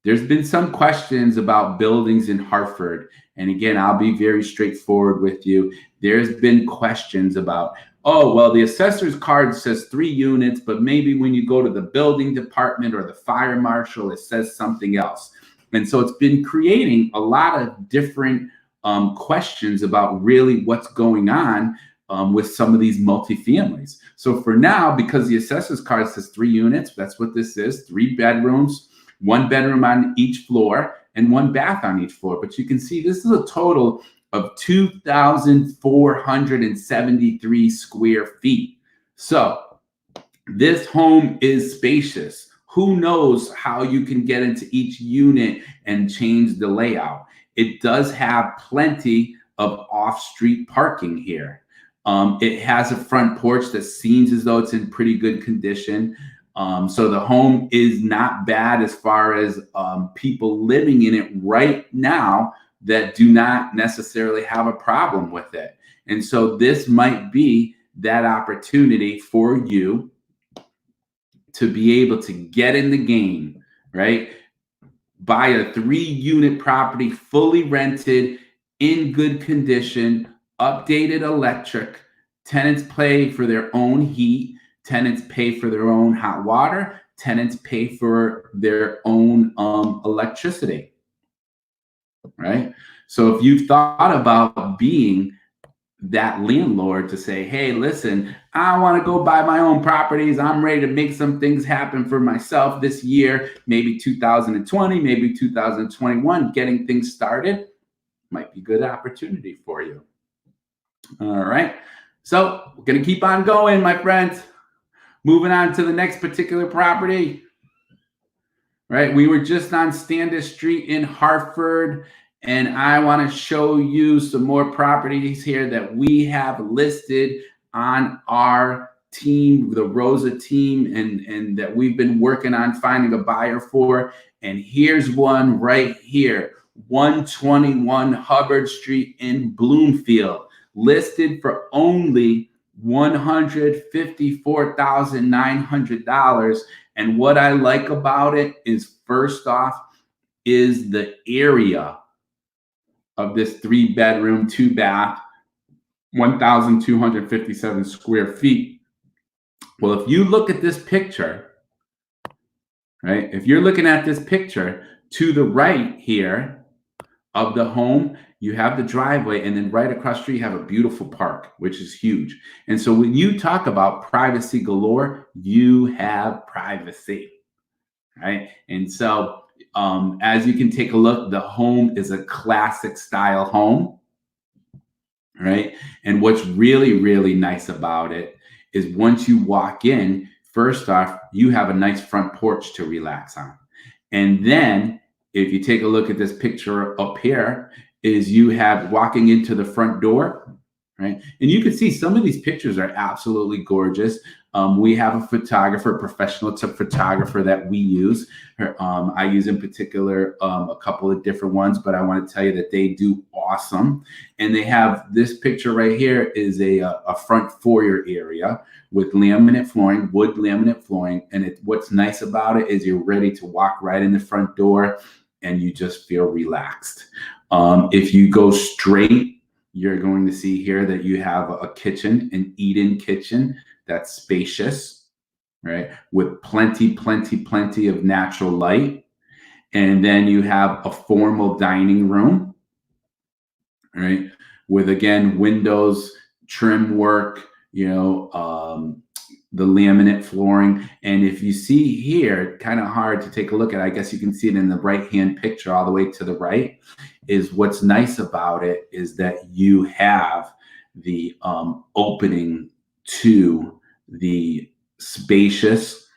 There's been some questions about buildings in Hartford. And again, I'll be very straightforward with you. There's been questions about, oh, well, the assessor's card says 3 units, but maybe when you go to the building department or the fire marshal, it says something else. And so it's been creating a lot of different questions about really what's going on with some of these multifamilies. So for now, because the assessor's card says 3 units, that's what this is, 3 bedrooms, 1 bedroom on each floor, and 1 bath on each floor. But you can see this is a total of 2,473 square feet. So this home is spacious. Who knows how you can get into each unit and change the layout? It does have plenty of off-street parking here. It has a front porch that seems as though it's in pretty good condition. So the home is not bad as far as people living in it right now that do not necessarily have a problem with it. And so this might be that opportunity for you to be able to get in the game, right? Buy a 3-unit property, fully rented, in good condition, updated electric. Tenants pay for their own heat. Tenants pay for their own hot water. Tenants pay for their own electricity, right? So if you've thought about being that landlord to say, hey, listen, I want to go buy my own properties. I'm ready to make some things happen for myself this year, maybe 2020, maybe 2021, getting things started might be a good opportunity for you. All right. So we're going to keep on going, my friends. Moving on to the next particular property. Right. We were just on Standish Street in Hartford, and I want to show you some more properties here that we have listed on our team, the Rosa team, and that we've been working on finding a buyer for. And here's one right here, 121 Hubbard Street in Bloomfield, listed for only $154,900. And what I like about it is, first off, is the area of this 3-bedroom, 2-bath, 1,257 square feet. Well, if you look at this picture, right? If you're looking at this picture to the right here of the home, you have the driveway, and then right across the street, you have a beautiful park, which is huge. And so when you talk about privacy galore, you have privacy, right? And so as you can take a look, the home is a classic style home, right? And what's really, really nice about it is once you walk in, first off, you have a nice front porch to relax on. And then if you take a look at this picture up here, is you have walking into the front door, right? And you can see some of these pictures are absolutely gorgeous. We have a photographer, professional photographer that we use. I use in particular a couple of different ones, but I want to tell you that they do awesome. And they have this picture right here is a front foyer area with laminate flooring, wood laminate flooring. And what's nice about it is you're ready to walk right in the front door and you just feel relaxed. If you go straight, you're going to see here that you have a kitchen, an eat-in kitchen that's spacious, right? With plenty of natural light. And then you have a formal dining room, right? With, again, windows, trim work, the laminate flooring. And if you see here, kind of hard to take a look at, I guess you can see it in the right-hand picture all the way to the right, is what's nice about it is that you have the opening to the spacious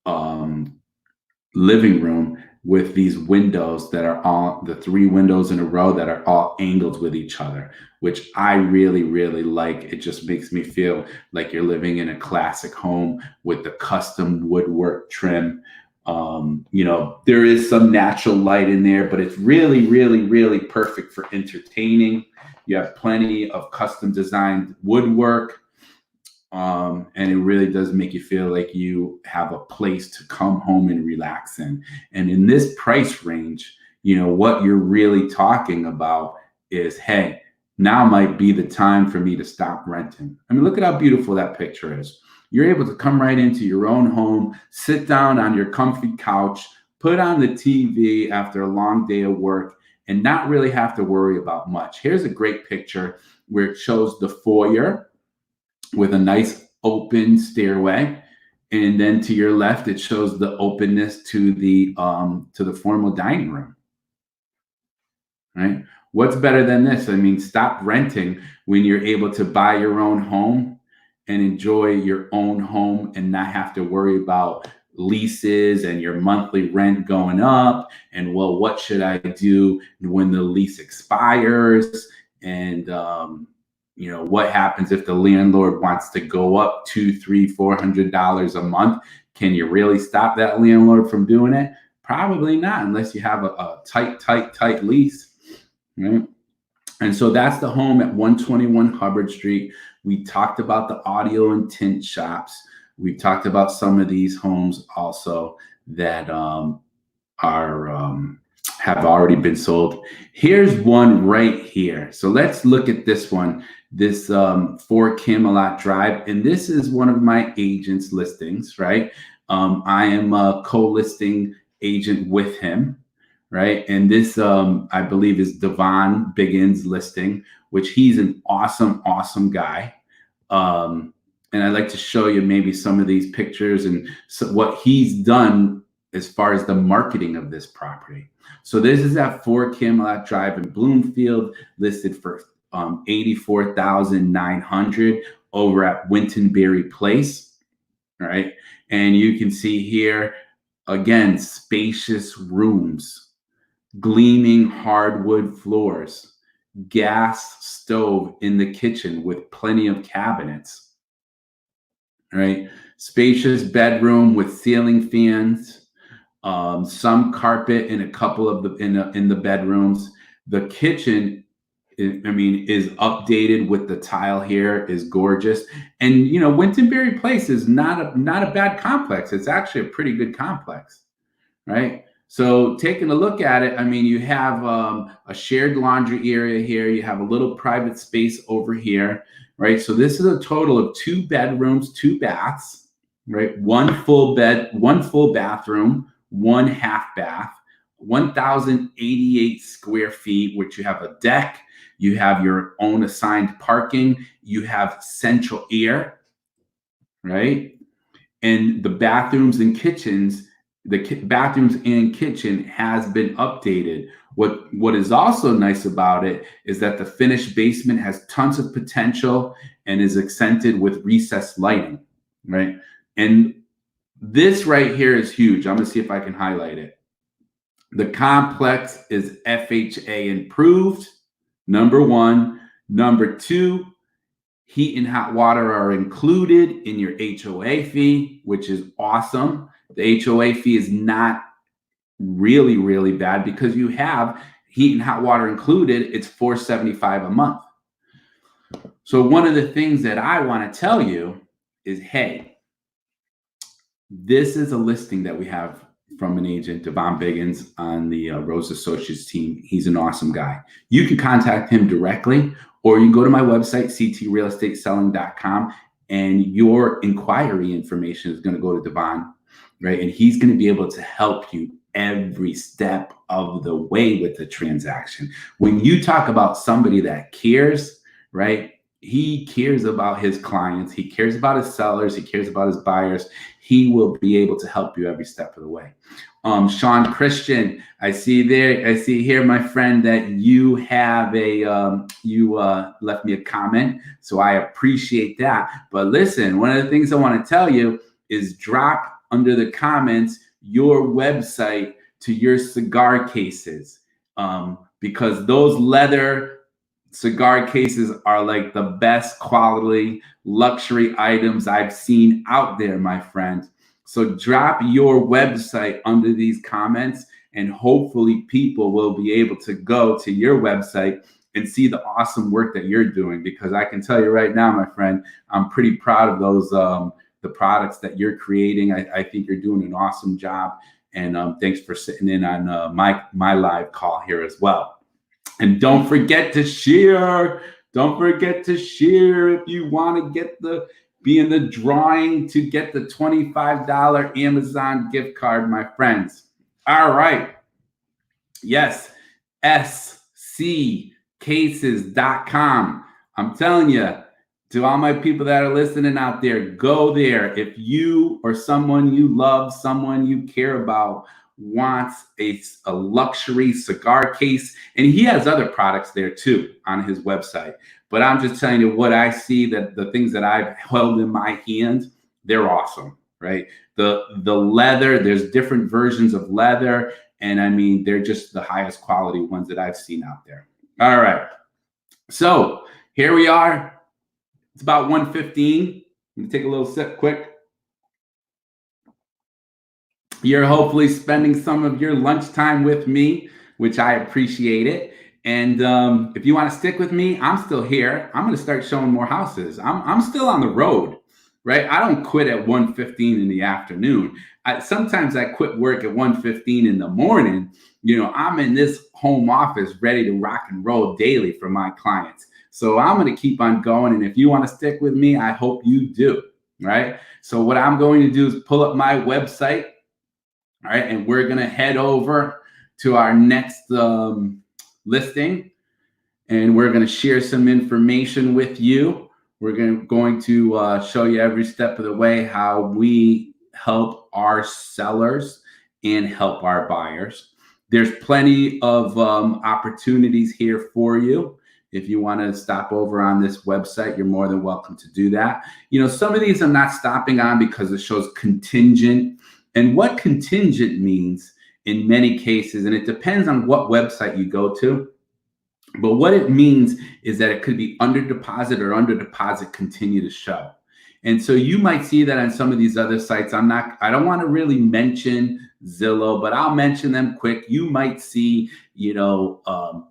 living room with these windows that are all the 3 windows in a row that are all angled with each other, which I really like. It just makes me feel like you're living in a classic home with the custom woodwork trim. There is some natural light in there, but it's really perfect for entertaining. You have plenty of custom designed woodwork. And it really does make you feel like you have a place to come home and relax in. And in this price range, what you're really talking about is, hey, now might be the time for me to stop renting. I mean, look at how beautiful that picture is. You're able to come right into your own home, sit down on your comfy couch, put on the TV after a long day of work, and not really have to worry about much. Here's a great picture where it shows the foyer with a nice open stairway, and then to your left it shows the openness to the formal dining room. Right? What's better than this? I mean, stop renting when you're able to buy your own home and enjoy your own home and not have to worry about leases and your monthly rent going up. And, well, what should I do when the lease expires? And what happens if the landlord wants to go up $200, $300, $400 a month? Can you really stop that landlord from doing it? Probably not, unless you have a tight lease, right? And so that's the home at 121 Hubbard Street. We talked about the audio and tint shops. We've talked about some of these homes also that have already been sold. Here's one right here. So let's look at this one, this 4 Camelot Drive. And this is one of my agent's listings, right? I am a co-listing agent with him, right? And this, I believe, is Devon Biggins' listing, which he's an awesome guy. And I'd like to show you maybe some of these pictures and what he's done as far as the marketing of this property. So this is at 4 Camelot Drive in Bloomfield, listed for $84,900 over at Wintonberry Place, right? And you can see here, again, spacious rooms, gleaming hardwood floors, gas stove in the kitchen with plenty of cabinets, right? Spacious bedroom with ceiling fans, some carpet in a couple of in the bedrooms. The kitchen, is updated with the tile here, is gorgeous. And Wintonberry Place is not a bad complex. It's actually a pretty good complex, right? So taking a look at it, you have a shared laundry area here. You have a little private space over here, right? So this is a total of 2 bedrooms, 2 baths, right? 1 full bed, 1 full bathroom, 1 half bath, 1,088 square feet, which you have a deck, you have your own assigned parking, you have central air, right? And the bathrooms and kitchens, bathrooms and kitchen has been updated. What is also nice about it is that the finished basement has tons of potential and is accented with recessed lighting, right? And this right here is huge. I'm gonna see if I can highlight it. The complex is FHA improved, number one. Number two, heat and hot water are included in your HOA fee, which is awesome. The HOA fee is not really, really bad because you have heat and hot water included. It's $475 a month. So one of the things that I want to tell you is, hey, this is a listing that we have from an agent, Devon Biggins, on the Rosa Associates team. He's an awesome guy. You can contact him directly, or you can go to my website, ctrealestateselling.com, and your inquiry information is going to go to Devon, right? And he's going to be able to help you every step of the way with the transaction. When you talk about somebody that cares, right? He cares about his clients. He cares about his sellers. He cares about his buyers. He will be able to help you every step of the way. Sean Christian, I see here, my friend, that you have you left me a comment. So I appreciate that. But listen, one of the things I want to tell you is drop under the comments your website to your cigar cases, because those leather cigar cases are like the best quality luxury items I've seen out there, my friend. So drop your website under these comments, and hopefully people will be able to go to your website and see the awesome work that you're doing. Because I can tell you right now, my friend, I'm pretty proud of those the products that you're creating. I think you're doing an awesome job. And thanks for sitting in on my live call here as well. And don't forget to share. Don't forget to share if you want to be in the drawing to get the $25 Amazon gift card, my friends. All right. Yes, sccases.com. I'm telling you, to all my people that are listening out there, go there. If you or someone you love, someone you care about, wants a luxury cigar case, and he has other products there too on his website, but I'm just telling you what I see, that the things that I've held in my hand, they're awesome, right? The leather, there's different versions of leather, and I mean, they're just the highest quality ones that I've seen out there. All right, so here we are. It's about 1:15. Let me take a little sip quick. You're hopefully spending some of your lunchtime with me, which I appreciate it. And if you want to stick with me, I'm still here. I'm going to start showing more houses. I'm still on the road, right? I don't quit at 1:15 in the afternoon. Sometimes I quit work at 1:15 in the morning. You know, I'm in this home office ready to rock and roll daily for my clients. So I'm going to keep on going. And if you want to stick with me, I hope you do, right? So what I'm going to do is pull up my website. All right, and we're going to head over to our next listing, and we're going to share some information with you. We're going to show you every step of the way how we help our sellers and help our buyers. There's plenty of opportunities here for you. If you want to stop over on this website, you're more than welcome to do that. You know, some of these I'm not stopping on because it shows contingent. And what contingent means in many cases, and it depends on what website you go to, but what it means is that it could be under deposit or under deposit continue to show. And so you might see that on some of these other sites. I don't want to really mention Zillow, but I'll mention them quick. You might see,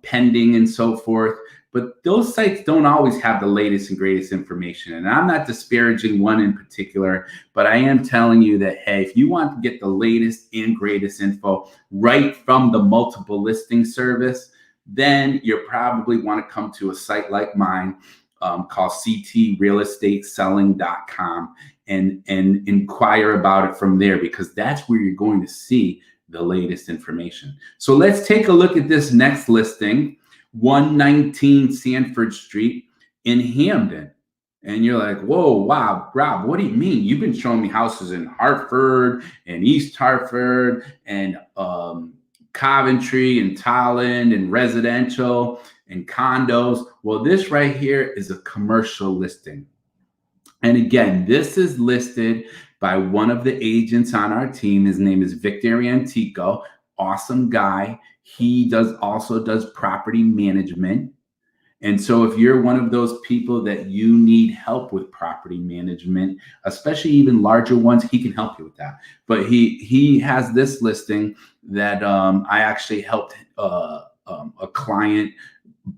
pending and so forth. But those sites don't always have the latest and greatest information. And I'm not disparaging one in particular, but I am telling you that, hey, if you want to get the latest and greatest info right from the multiple listing service, then you probably want to come to a site like mine called ctrealestateselling.com and inquire about it from there, because that's where you're going to see the latest information. So let's take a look at this next listing. 119 Sanford Street in Hamden. And you're like, whoa, wow, Rob, what do you mean? You've been showing me houses in Hartford and East Hartford and Coventry and Tolland and residential and condos. Well, this right here is a commercial listing. And again, this is listed by one of the agents on our team. His name is Victor Antico. awesome guy. He also does property management. And so if you're one of those people that you need help with property management, especially even larger ones, he can help you with that. But he has this listing that I actually helped a client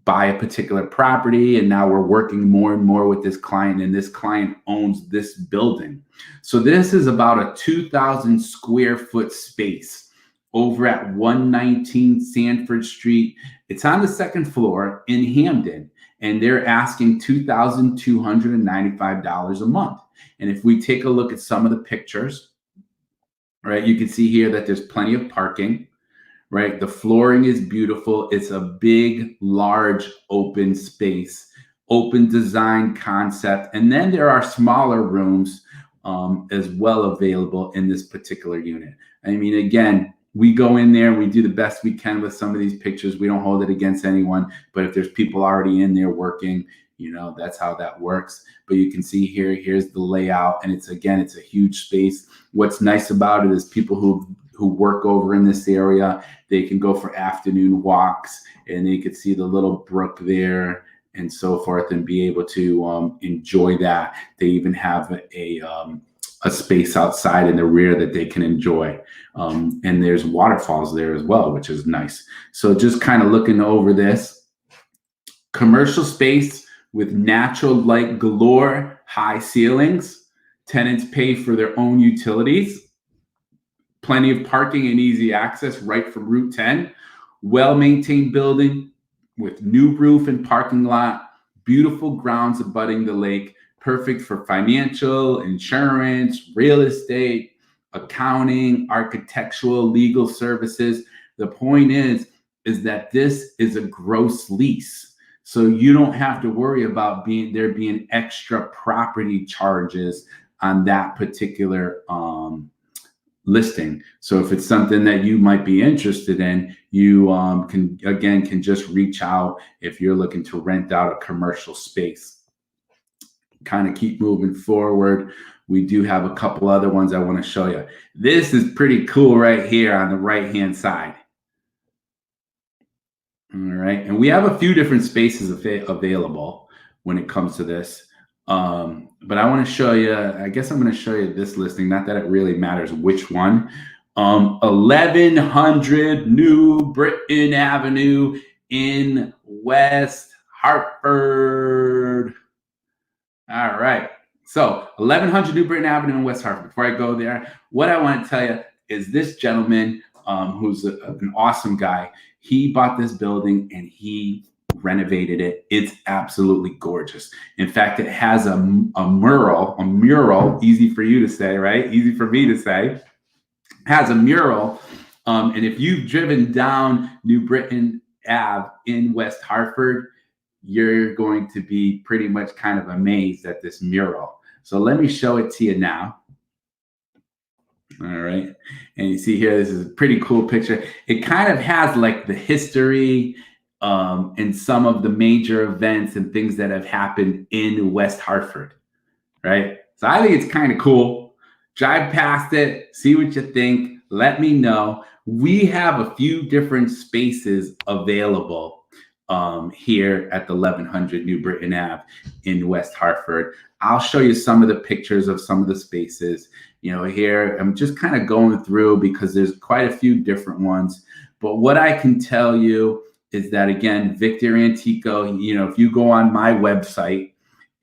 buy a particular property, and now we're working more and more with this client, and this client owns this building. So this is about a 2,000 square foot space over at 119 Sanford Street. It's on the second floor in Hamden, and they're asking $2,295 a month. And if we take a look at some of the pictures, right, you can see here that there's plenty of parking. Right, the flooring is beautiful. It's a big, large, open space, open design concept. And then there are smaller rooms as well available in this particular unit. I mean, again, we go in there, we do the best we can with some of these pictures. We don't hold it against anyone, but if there's people already in there working, you know, that's how that works. But you can see here, here's the layout, and it's a huge space. What's nice about it is people who work over in this area, they can go for afternoon walks, and they could see the little brook there and so forth, and be able to enjoy that. They even have a space outside in the rear that they can enjoy. And there's waterfalls there as well, which is nice. So just kind of looking over this commercial space with natural light galore, high ceilings. Tenants pay for their own utilities. Plenty of parking and easy access right from Route 10. Well-maintained building with new roof and parking lot. Beautiful grounds abutting the lake. Perfect for financial, insurance, real estate, accounting, architectural, legal services. The point is that this is a gross lease. So you don't have to worry about there being extra property charges on that particular listing. So if it's something that you might be interested in, you can just reach out if you're looking to rent out a commercial space. Kind of keep moving forward. We do have a couple other ones I want to show you. This is pretty cool right here on the right-hand side. All right. And we have a few different spaces available when it comes to this. But I want to show you, I guess I'm going to show you this listing. Not that it really matters which one. 1100 New Britain Avenue in West Hartford. All right. So 1100 New Britain Avenue in West Hartford. Before I go there, what I want to tell you is this gentleman, who's an awesome guy, he bought this building and he renovated it. It's absolutely gorgeous. In fact, it has a mural, easy for you to say, right? Easy for me to say. Has a mural. And if you've driven down New Britain Ave in West Hartford, you're going to be pretty much kind of amazed at this mural. So let me show it to you now. All right. And you see here, this is a pretty cool picture. It kind of has like the history and some of the major events and things that have happened in West Hartford, right? So I think it's kind of cool. Drive past it, see what you think, let me know. We have a few different spaces available here at the 1100 New Britain Ave in West Hartford. I'll show you some of the pictures of some of the spaces. You know, here I'm just kind of going through because there's quite a few different ones. But what I can tell you is that, again, Victor Antico, you know, if you go on my website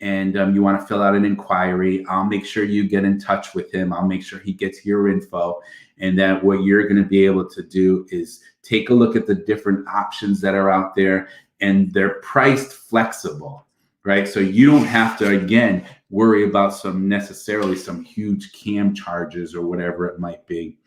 and you want to fill out an inquiry, I'll make sure you get in touch with him. I'll make sure he gets your info. And that what you're going to be able to do is take a look at the different options that are out there, and they're priced flexible, right? So you don't have to, again, worry about some huge CAM charges or whatever it might be.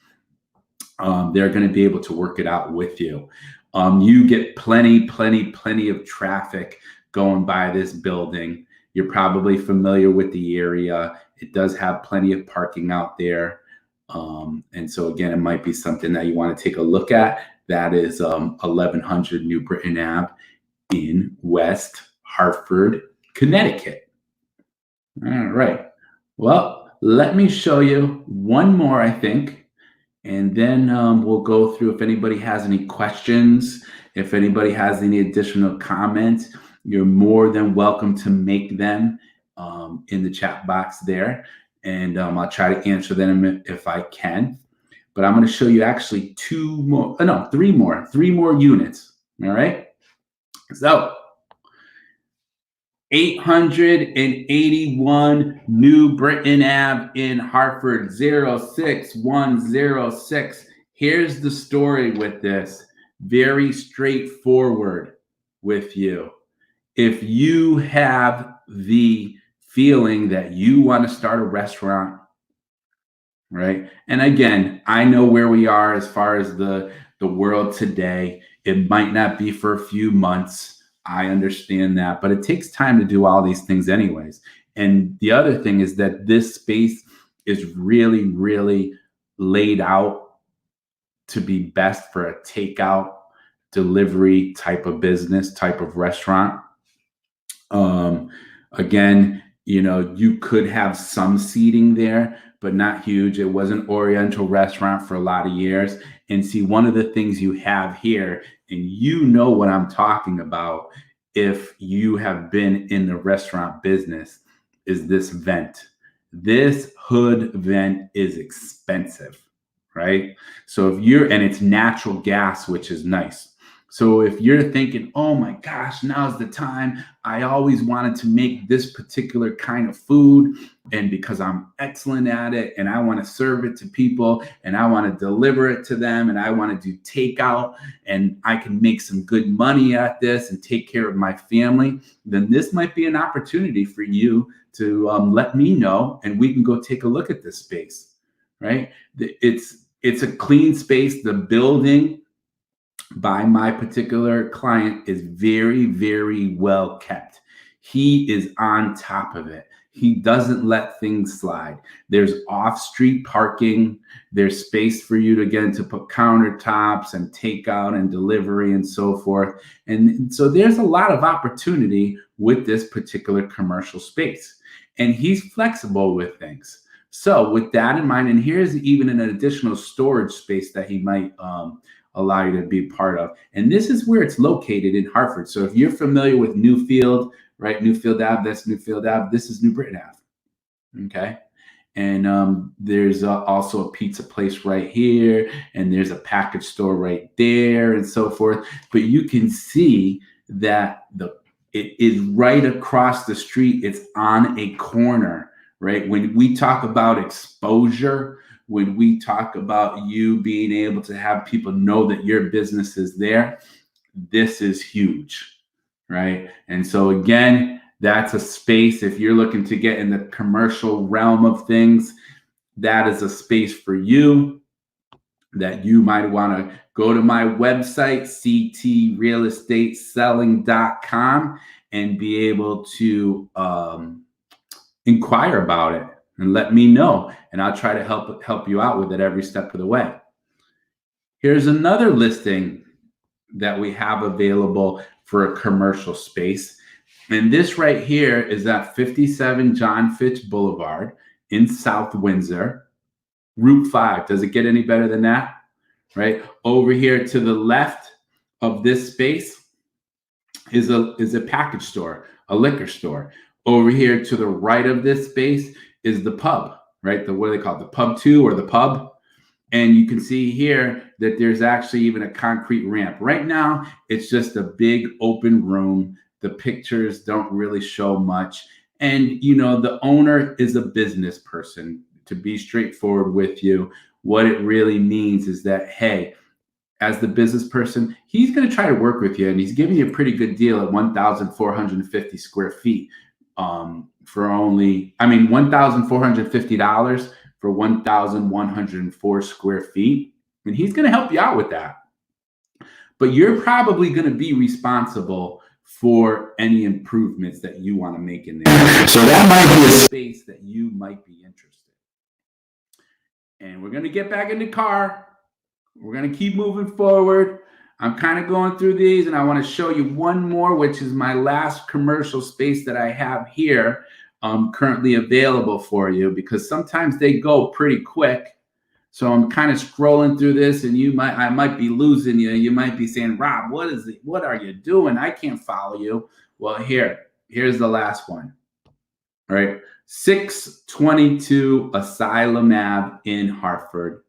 They're going to be able to work it out with you. You get plenty of traffic going by this building. You're probably familiar with the area. It does have plenty of parking out there. And so again, it might be something that you want to take a look at. That is 1100 New Britain Ave in West Hartford, Connecticut. All right. Well, let me show you one more, I think. And then we'll go through if anybody has any questions, if anybody has any additional comments, you're more than welcome to make them in the chat box there. And I'll try to answer them if I can. But I'm going to show you actually three more units. All right. So 881 New Britain Ave in Hartford, 06106. Here's the story with this. Very straightforward with you. If you have the feeling that you want to start a restaurant, right? And again, I know where we are as far as the world today. It might not be for a few months. I understand that, but it takes time to do all these things anyways. And the other thing is that this space is really, really laid out to be best for a takeout delivery type of business, type of restaurant. Again, you could have some seating there, but not huge. It was an Oriental restaurant for a lot of years. And see, one of the things you have here, and you know what I'm talking about if you have been in the restaurant business, is this vent. This hood vent is expensive, right? So and it's natural gas, which is nice. So if you're thinking, oh my gosh, now's the time. I always wanted to make this particular kind of food. And because I'm excellent at it and I want to serve it to people and I want to deliver it to them and I want to do takeout and I can make some good money at this and take care of my family, then this might be an opportunity for you to let me know and we can go take a look at this space, right? It's a clean space. The building by my particular client is very, very well kept. He is on top of it. He doesn't let things slide. There's off-street parking. There's space for you to put countertops and takeout and delivery and so forth. And so there's a lot of opportunity with this particular commercial space. And he's flexible with things. So with that in mind, and here's even an additional storage space that he might allow you to be part of. And this is where it's located in Hartford. So if you're familiar with Newfield, right? Newfield Ave, that's Newfield Ave. This is New Britain Ave, okay? And there's also a pizza place right here, and there's a package store right there and so forth. But you can see that it is right across the street. It's on a corner, right? When we talk about exposure, when we talk about you being able to have people know that your business is there, this is huge, right? And so again, that's a space, if you're looking to get in the commercial realm of things, that is a space for you that you might want to go to my website, ctrealestateselling.com, and be able to inquire about it and let me know, and I'll try to help you out with it every step of the way. Here's another listing that we have available for a commercial space. And this right here is at 57 John Fitch Boulevard in South Windsor, Route 5. Does it get any better than that? Right? Over here to the left of this space is a package store, a liquor store. Over here to the right of this space is the pub, right? What do they call it? The pub 2 or the pub. And you can see here that there's actually even a concrete ramp. Right now, it's just a big open room. The pictures don't really show much. And, the owner is a business person. To be straightforward with you, what it really means is that, hey, as the business person, he's going to try to work with you. And he's giving you a pretty good deal at 1,450 square feet for only, $1,450 for 1,104 square feet. And he's going to help you out with that. But you're probably going to be responsible for any improvements that you want to make in there. So that might be a space that you might be interested in. And we're going to get back in the car. We're going to keep moving forward. I'm kind of going through these, and I want to show you one more, which is my last commercial space that I have here currently available for you, because sometimes they go pretty quick. So I'm kind of scrolling through this, and I might be losing you. You might be saying, Rob, what is it? What are you doing? I can't follow you. Well, here's the last one. All right. 622 Asylum Ave in Hartford.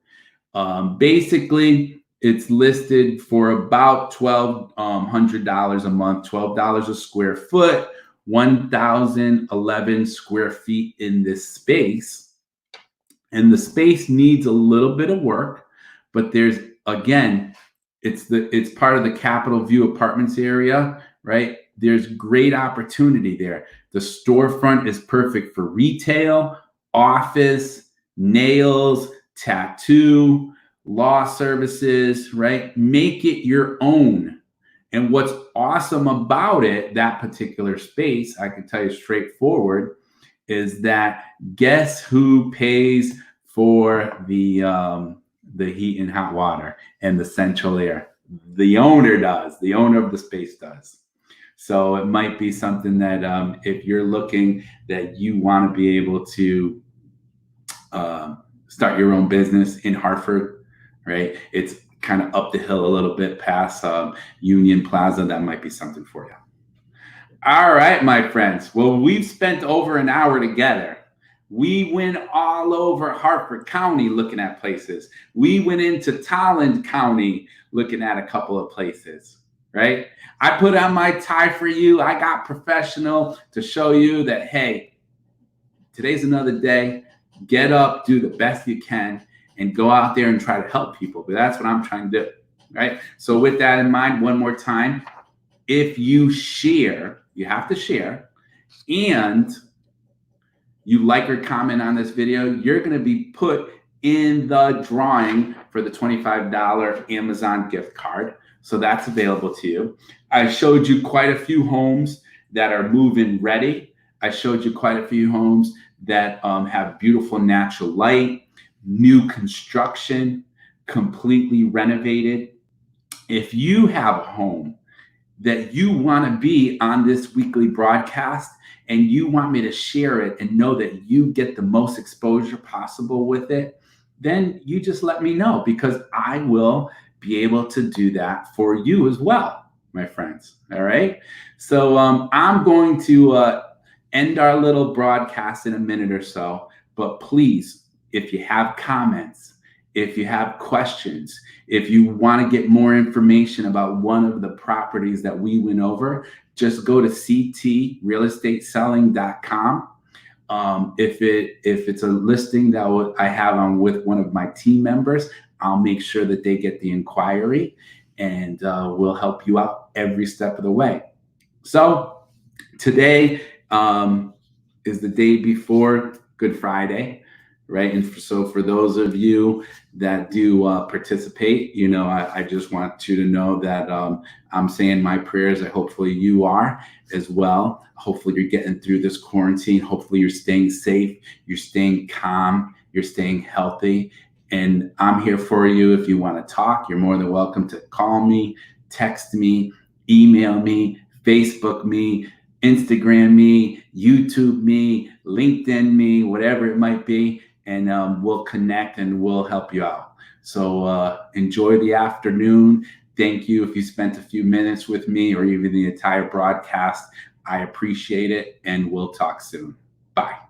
Basically, it's listed for about $1,200 a month, $12 a square foot, 1,011 square feet in this space. And the space needs a little bit of work, but there's, again, it's part of the Capitol View Apartments area, right? There's great opportunity there. The storefront is perfect for retail, office, nails, tattoo, law services, right? Make it your own. And what's awesome about it, that particular space, I can tell you straightforward, is that guess who pays for the heat and hot water and the central air? The owner does. The owner of the space does. So it might be something that if you're looking that you want to be able to start your own business in Hartford, right? It's kind of up the hill a little bit past Union Plaza. That might be something for you. All right, my friends. Well, we've spent over an hour together. We went all over Hartford County looking at places. We went into Tolland County looking at a couple of places, right? I put on my tie for you. I got professional to show you that, hey, today's another day. Get up, do the best you can, and go out there and try to help people. But that's what I'm trying to do, right? So with that in mind, one more time, if you share, you have to share, and you like or comment on this video, you're going to be put in the drawing for the $25 Amazon gift card. So that's available to you. I showed you quite a few homes that are move-in ready. I showed you quite a few homes that have beautiful natural light, new construction, completely renovated. If you have a home that you want to be on this weekly broadcast and you want me to share it and know that you get the most exposure possible with it, then you just let me know, because I will be able to do that for you as well, my friends. All right. So I'm going to end our little broadcast in a minute or so, but please, if you have comments, if you have questions, if you want to get more information about one of the properties that we went over, just go to ctrealestateselling.com. If it's a listing that I have on with one of my team members, I'll make sure that they get the inquiry, and we'll help you out every step of the way. So today is the day before Good Friday, right? And so for those of you that do participate, I just want you to know that I'm saying my prayers. Hopefully you are as well. Hopefully you're getting through this quarantine. Hopefully you're staying safe, you're staying calm, you're staying healthy. And I'm here for you. If you want to talk, you're more than welcome to call me, text me, email me, Facebook me, Instagram me, YouTube me, LinkedIn me, whatever it might be. And we'll connect and we'll help you out. So enjoy the afternoon. Thank you if you spent a few minutes with me or even the entire broadcast. I appreciate it, and we'll talk soon. Bye.